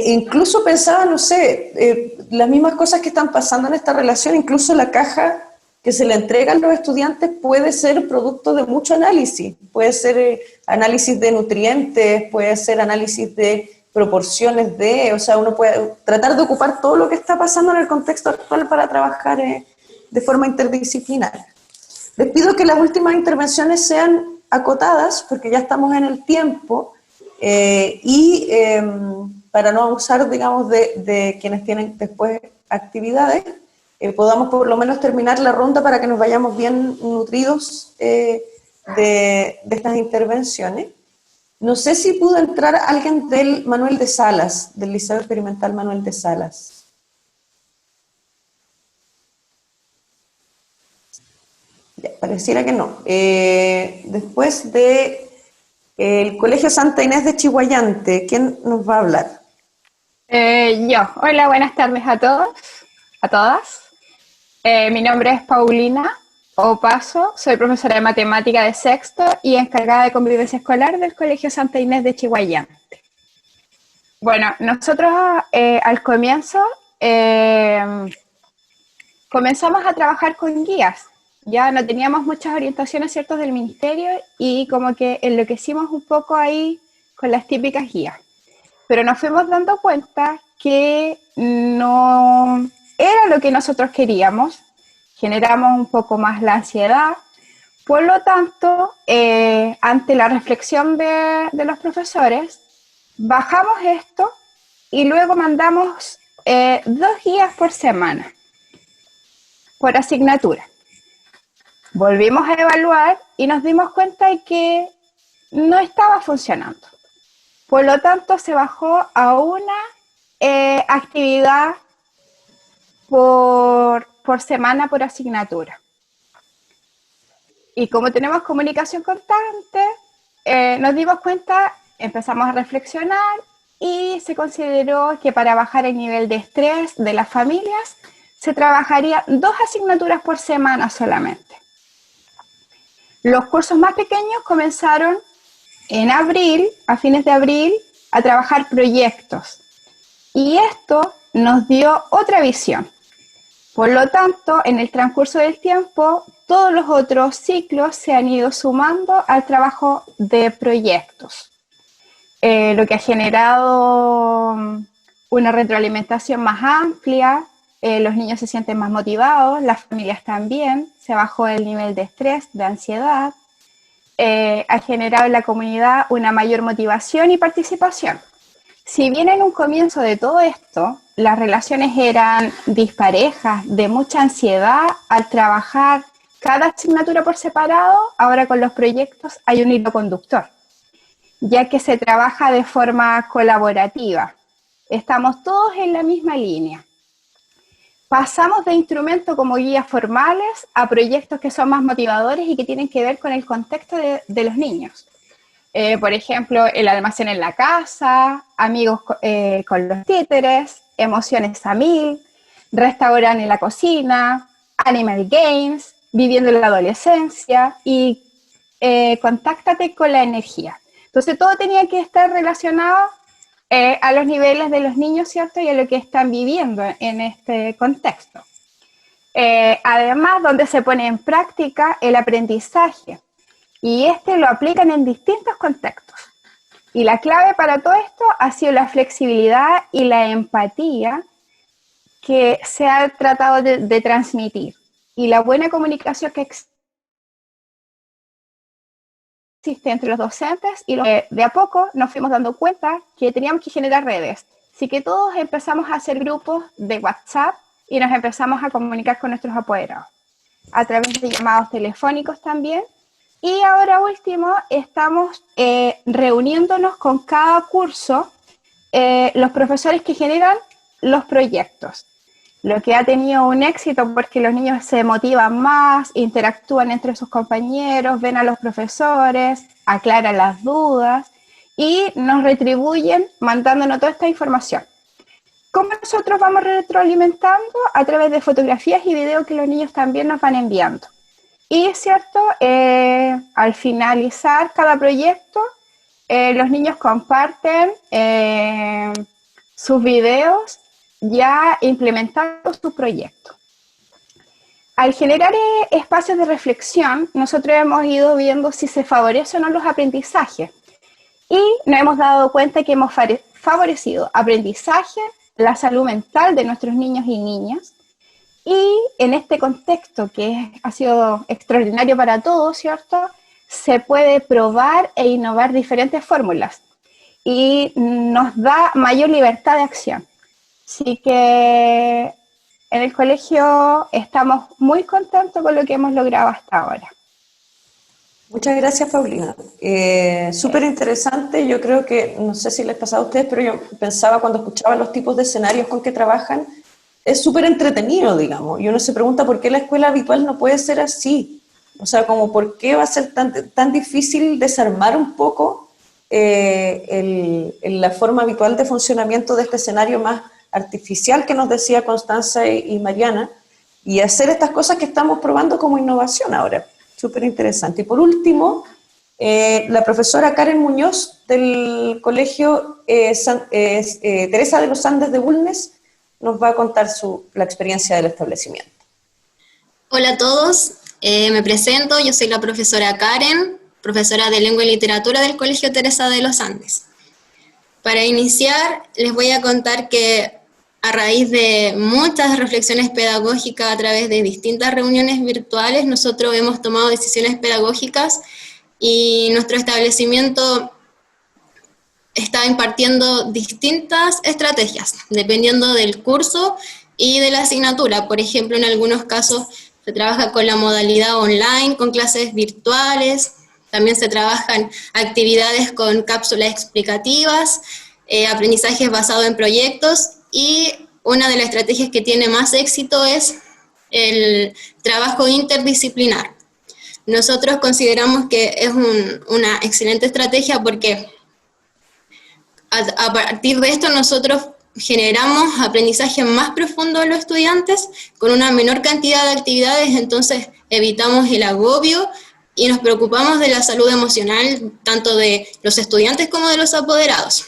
Speaker 1: Incluso pensaba, no sé, las mismas cosas que están pasando en esta relación, incluso la caja que se le entrega a los estudiantes puede ser producto de mucho análisis, puede ser análisis de nutrientes, puede ser análisis de proporciones de, o sea, uno puede tratar de ocupar todo lo que está pasando en el contexto actual para trabajar de forma interdisciplinaria. Les pido que las últimas intervenciones sean acotadas, porque ya estamos en el tiempo, y para no abusar, digamos, de quienes tienen después actividades, podamos por lo menos terminar la ronda para que nos vayamos bien nutridos de estas intervenciones. No sé si pudo entrar alguien del Manuel de Salas, del Liceo Experimental Manuel de Salas. Ya, pareciera que no. Después de el Colegio Santa Inés de Chihuayante, ¿quién nos va a hablar?
Speaker 14: Yo. Hola, buenas tardes a todos, a todas. Mi nombre es Paulina Opaso, soy profesora de matemática de sexto y encargada de convivencia escolar del Colegio Santa Inés de Chihuayante. Bueno, nosotros al comienzo comenzamos a trabajar con guías. Ya no teníamos muchas orientaciones ciertas del ministerio y como que enloquecimos un poco ahí con las típicas guías. pero nos fuimos dando cuenta que no era lo que nosotros queríamos, generamos un poco más la ansiedad. Por lo tanto, ante la reflexión de los profesores, bajamos esto y luego mandamos 2 guías por semana, por asignatura. Volvimos a evaluar y nos dimos cuenta de que no estaba funcionando. Por lo tanto, se bajó a una actividad por semana, por asignatura. Y como tenemos comunicación constante, nos dimos cuenta, empezamos a reflexionar y se consideró que para bajar el nivel de estrés de las familias se trabajaría 2 asignaturas por semana solamente. Los cursos más pequeños comenzaron en abril, a fines de abril, a trabajar proyectos. Y esto nos dio otra visión. Por lo tanto, en el transcurso del tiempo, todos los otros ciclos se han ido sumando al trabajo de proyectos, lo que ha generado una retroalimentación más amplia, los niños se sienten más motivados, las familias también, se bajó el nivel de estrés, de ansiedad, ha generado en la comunidad una mayor motivación y participación. Si bien en un comienzo de todo esto, las relaciones eran disparejas, de mucha ansiedad al trabajar cada asignatura por separado, ahora con los proyectos hay un hilo conductor, ya que se trabaja de forma colaborativa. Estamos todos en la misma línea. Pasamos de instrumentos como guías formales a proyectos que son más motivadores y que tienen que ver con el contexto de los niños. Por ejemplo, el almacén en la casa, amigos con los títeres, emociones a 1000, restaurante en la cocina, animal games, viviendo la adolescencia y contáctate con la energía. Entonces todo tenía que estar relacionado a los niveles de los niños, ¿cierto? Y a lo que están viviendo en este contexto. Además, donde se pone en práctica el aprendizaje. Y lo aplican en distintos contextos. Y la clave para todo esto ha sido la flexibilidad y la empatía que se ha tratado de transmitir. Y la buena comunicación que existe entre los docentes y de a poco nos fuimos dando cuenta que teníamos que generar redes. Así que todos empezamos a hacer grupos de WhatsApp y nos empezamos a comunicar con nuestros apoderados. A través de llamados telefónicos también. Y ahora último, estamos reuniéndonos con cada curso, los profesores que generan los proyectos. Lo que ha tenido un éxito porque los niños se motivan más, interactúan entre sus compañeros, ven a los profesores, aclaran las dudas y nos retribuyen mandándonos toda esta información. ¿Cómo nosotros vamos retroalimentando? A través de fotografías y videos que los niños también nos van enviando. Y es cierto, al finalizar cada proyecto, los niños comparten sus videos ya implementando su proyecto. Al generar espacios de reflexión, nosotros hemos ido viendo si se favorecen o no los aprendizajes. Y nos hemos dado cuenta que hemos favorecido aprendizaje, la salud mental de nuestros niños y niñas. Y en este contexto que ha sido extraordinario para todos, ¿cierto? Se puede probar e innovar diferentes fórmulas y nos da mayor libertad de acción. Así que en el colegio estamos muy contentos con lo que hemos logrado hasta ahora.
Speaker 1: Muchas gracias, Paulina. Súper interesante. Yo creo que, no sé si les pasaba a ustedes, pero yo pensaba cuando escuchaba los tipos de escenarios con que trabajan, es súper entretenido, digamos, y uno se pregunta por qué la escuela habitual no puede ser así. O sea, como por qué va a ser tan difícil desarmar un poco la forma habitual de funcionamiento de este escenario más artificial que nos decía Constanza y Mariana, y hacer estas cosas que estamos probando como innovación ahora. Súper interesante. Y por último, la profesora Karen Muñoz del Colegio Teresa de los Andes de Bulnes nos va a contar la experiencia del establecimiento.
Speaker 15: Hola a todos, me presento, yo soy la profesora Karen, profesora de Lengua y Literatura del Colegio Teresa de los Andes. Para iniciar, les voy a contar que a raíz de muchas reflexiones pedagógicas a través de distintas reuniones virtuales, nosotros hemos tomado decisiones pedagógicas y nuestro establecimiento está impartiendo distintas estrategias, dependiendo del curso y de la asignatura. Por ejemplo, en algunos casos se trabaja con la modalidad online, con clases virtuales, también se trabajan actividades con cápsulas explicativas, aprendizajes basados en proyectos, y una de las estrategias que tiene más éxito es el trabajo interdisciplinar. Nosotros consideramos que es una excelente estrategia porque a partir de esto nosotros generamos aprendizaje más profundo de los estudiantes con una menor cantidad de actividades, entonces evitamos el agobio y nos preocupamos de la salud emocional tanto de los estudiantes como de los apoderados.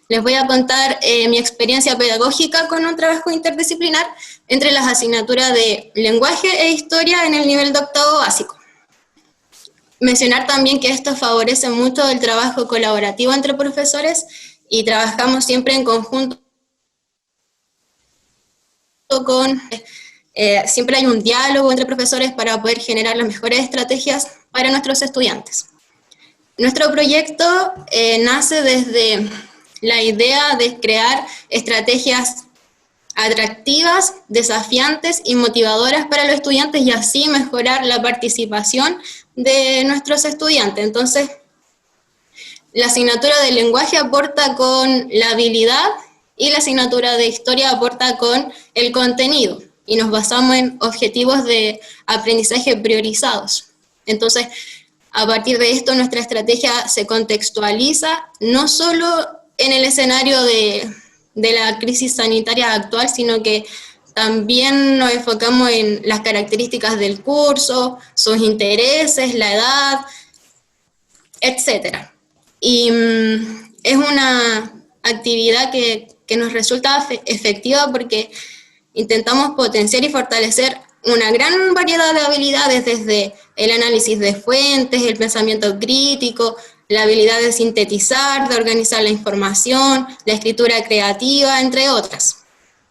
Speaker 15: Les voy a contar mi experiencia pedagógica con un trabajo interdisciplinar entre las asignaturas de lenguaje e historia en el nivel de octavo básico. Mencionar también que esto favorece mucho el trabajo colaborativo entre profesores y trabajamos siempre en conjunto siempre hay un diálogo entre profesores para poder generar las mejores estrategias para nuestros estudiantes. Nuestro proyecto nace desde la idea de crear estrategias atractivas, desafiantes y motivadoras para los estudiantes y así mejorar la participación de nuestros estudiantes. Entonces, la asignatura de lenguaje aporta con la habilidad y la asignatura de historia aporta con el contenido y nos basamos en objetivos de aprendizaje priorizados. Entonces, a partir de esto, nuestra estrategia se contextualiza no solo en el escenario de la crisis sanitaria actual, sino que también nos enfocamos en las características del curso, sus intereses, la edad, etc. Y es una actividad que nos resulta efectiva porque intentamos potenciar y fortalecer una gran variedad de habilidades, desde el análisis de fuentes, el pensamiento crítico, la habilidad de sintetizar, de organizar la información, la escritura creativa, entre otras.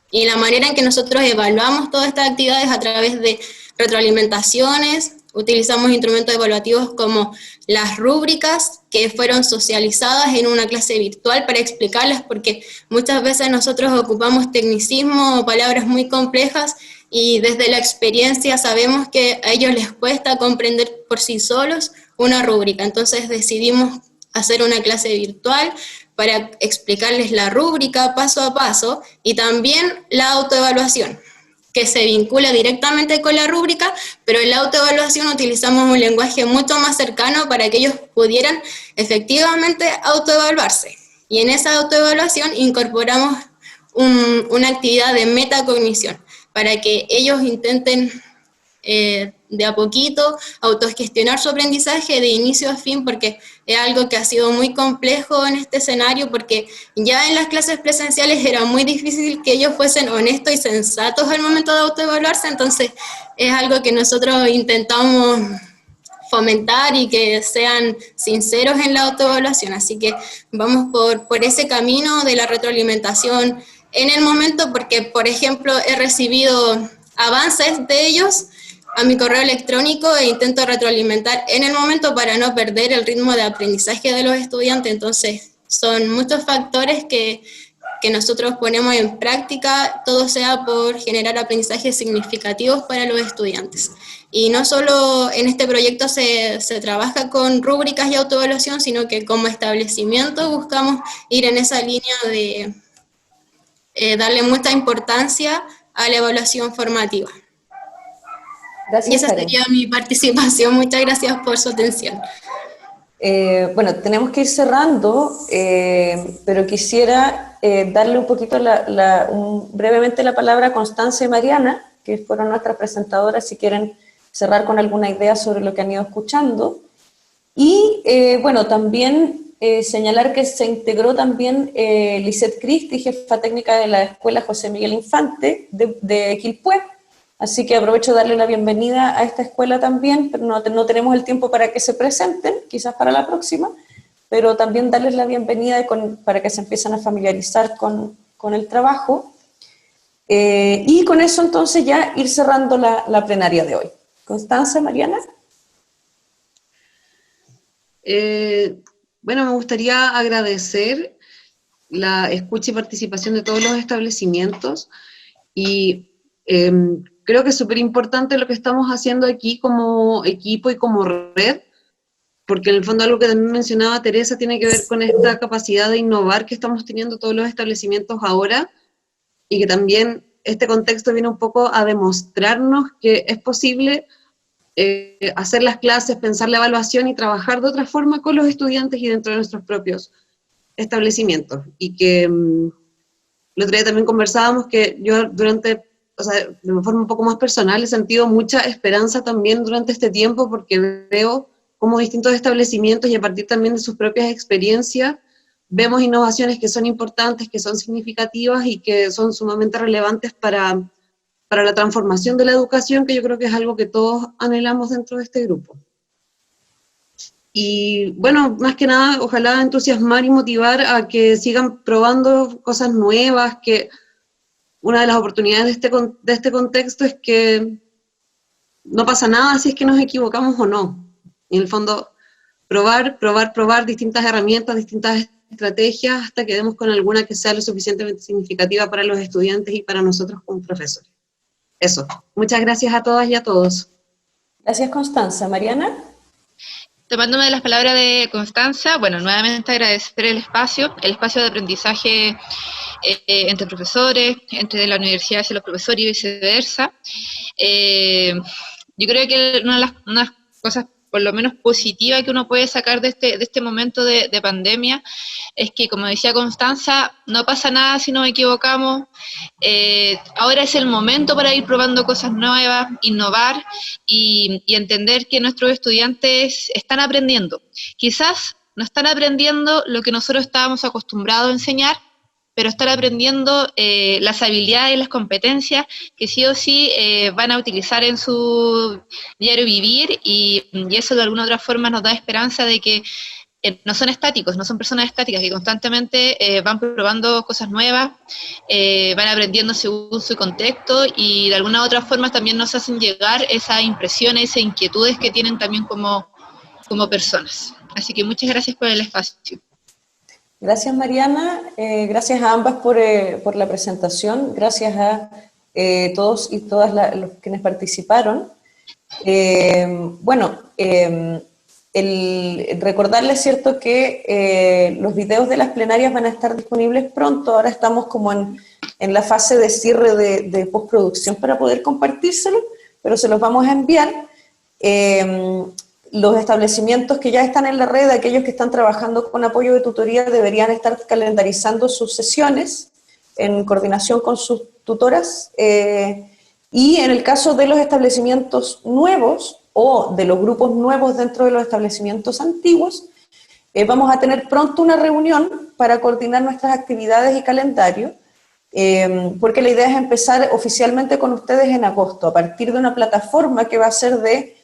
Speaker 15: Y la manera en que nosotros evaluamos todas estas actividades a través de retroalimentaciones, utilizamos instrumentos evaluativos como las rúbricas que fueron socializadas en una clase virtual para explicarlas, porque muchas veces nosotros ocupamos tecnicismos o palabras muy complejas y desde la experiencia sabemos que a ellos les cuesta comprender por sí solos una rúbrica. Entonces decidimos hacer una clase virtual para explicarles la rúbrica paso a paso y también la autoevaluación, que se vincula directamente con la rúbrica, pero en la autoevaluación utilizamos un lenguaje mucho más cercano para que ellos pudieran efectivamente autoevaluarse. Y en esa autoevaluación incorporamos una actividad de metacognición, para que ellos intenten de a poquito autogestionar su aprendizaje de inicio a fin, porque es algo que ha sido muy complejo en este escenario, porque ya en las clases presenciales era muy difícil que ellos fuesen honestos y sensatos al momento de autoevaluarse, entonces es algo que nosotros intentamos fomentar y que sean sinceros en la autoevaluación, así que vamos por ese camino de la retroalimentación en el momento, porque por ejemplo he recibido avances de ellos a mi correo electrónico e intento retroalimentar en el momento para no perder el ritmo de aprendizaje de los estudiantes. Entonces son muchos factores que nosotros ponemos en práctica, todo sea por generar aprendizajes significativos para los estudiantes. Y no solo en este proyecto se trabaja con rúbricas y autoevaluación, sino que como establecimiento buscamos ir en esa línea de darle mucha importancia a la evaluación formativa.
Speaker 1: Gracias,
Speaker 15: y esa
Speaker 1: Karen.
Speaker 15: sería mi participación. Muchas gracias por su atención.
Speaker 1: Bueno, tenemos que ir cerrando, pero quisiera darle un poquito brevemente la palabra a Constanza y Mariana, que fueron nuestras presentadoras, si quieren cerrar con alguna idea sobre lo que han ido escuchando. Y bueno, también señalar que se integró también Lisette Cristi, jefa técnica de la Escuela José Miguel Infante de Quilpué. Así que aprovecho de darle la bienvenida a esta escuela también, pero no tenemos el tiempo para que se presenten, quizás para la próxima. pero también darles la bienvenida para que se empiecen a familiarizar con el trabajo. Y con eso entonces ya ir cerrando la plenaria de hoy. Constanza, Mariana.
Speaker 6: Bueno, me gustaría agradecer la escucha y participación de todos los establecimientos y creo que es súper importante lo que estamos haciendo aquí como equipo y como red, porque en el fondo algo que también mencionaba Teresa tiene que ver con esta capacidad de innovar que estamos teniendo todos los establecimientos ahora, y que también este contexto viene un poco a demostrarnos que es posible hacer las clases, pensar la evaluación y trabajar de otra forma con los estudiantes y dentro de nuestros propios establecimientos. Y que el otro día también conversábamos que yo de una forma un poco más personal he sentido mucha esperanza también durante este tiempo, porque veo cómo distintos establecimientos y a partir también de sus propias experiencias vemos innovaciones que son importantes, que son significativas y que son sumamente relevantes para la transformación de la educación, que yo creo que es algo que todos anhelamos dentro de este grupo. Y bueno, más que nada, ojalá entusiasmar y motivar a que sigan probando cosas nuevas, que una de las oportunidades de este contexto es que no pasa nada si es que nos equivocamos o no. Y en el fondo, probar distintas herramientas, distintas estrategias, hasta que demos con alguna que sea lo suficientemente significativa para los estudiantes y para nosotros como profesores. Eso. Muchas gracias a todas y a todos.
Speaker 1: Gracias, Constanza. Mariana.
Speaker 5: Tomándome de las palabras de Constanza, bueno, nuevamente agradecer el espacio de aprendizaje entre profesores, entre la universidad hacia los profesores y viceversa. Yo creo que una de las cosas por lo menos positiva que uno puede sacar de este momento de pandemia es que, como decía Constanza, no pasa nada si nos equivocamos. Ahora es el momento para ir probando cosas nuevas, innovar y entender que nuestros estudiantes están aprendiendo. Quizás no están aprendiendo lo que nosotros estábamos acostumbrados a enseñar, pero están aprendiendo las habilidades y las competencias que sí o sí van a utilizar en su diario vivir, y eso de alguna u otra forma nos da esperanza de que no son estáticos, no son personas estáticas, que constantemente van probando cosas nuevas, van aprendiendo según su contexto, y de alguna u otra forma también nos hacen llegar esas impresiones, esas inquietudes que tienen también como personas. Así que muchas gracias por el espacio.
Speaker 1: Gracias, Mariana, gracias a ambas por la presentación, gracias a todos y todas los quienes participaron. Recordarles, cierto, que los videos de las plenarias van a estar disponibles pronto. Ahora estamos como en la fase de cierre de postproducción para poder compartírselo, pero se los vamos a enviar. Los establecimientos que ya están en la red, aquellos que están trabajando con apoyo de tutoría, deberían estar calendarizando sus sesiones en coordinación con sus tutoras, y en el caso de los establecimientos nuevos o de los grupos nuevos dentro de los establecimientos antiguos, vamos a tener pronto una reunión para coordinar nuestras actividades y calendario, porque la idea es empezar oficialmente con ustedes en agosto, a partir de una plataforma que va a ser de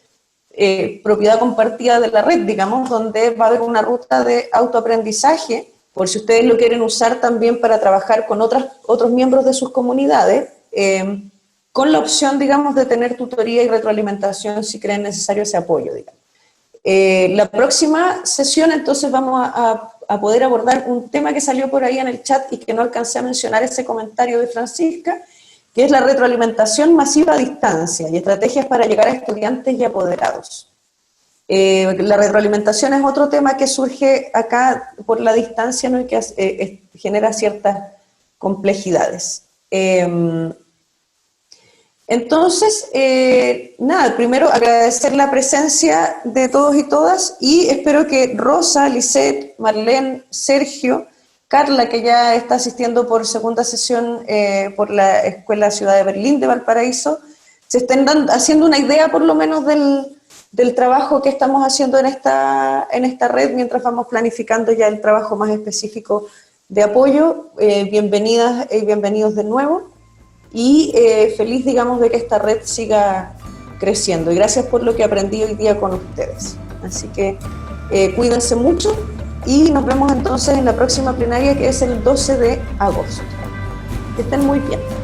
Speaker 1: propiedad compartida de la red, digamos, donde va a haber una ruta de autoaprendizaje, por si ustedes lo quieren usar también para trabajar con otros miembros de sus comunidades, con la opción, digamos, de tener tutoría y retroalimentación si creen necesario ese apoyo, digamos. La próxima sesión, entonces, vamos a poder abordar un tema que salió por ahí en el chat y que no alcancé a mencionar, ese comentario de Francisca, que es la retroalimentación masiva a distancia y estrategias para llegar a estudiantes y apoderados. La retroalimentación es otro tema que surge acá por la distancia, ¿no? Y que genera ciertas complejidades. Entonces, nada, primero agradecer la presencia de todos y todas, y espero que Rosa, Lisette, Marlene, Sergio, Carla, que ya está asistiendo por segunda sesión por la Escuela Ciudad de Berlín de Valparaíso, se estén haciendo una idea por lo menos del trabajo que estamos haciendo en esta red, mientras vamos planificando ya el trabajo más específico de apoyo. Bienvenidas y bienvenidos de nuevo, y feliz, digamos, de que esta red siga creciendo, y gracias por lo que aprendí hoy día con ustedes. Así que cuídense mucho, y nos vemos entonces en la próxima plenaria, que es el 12 de agosto. Que estén muy bien.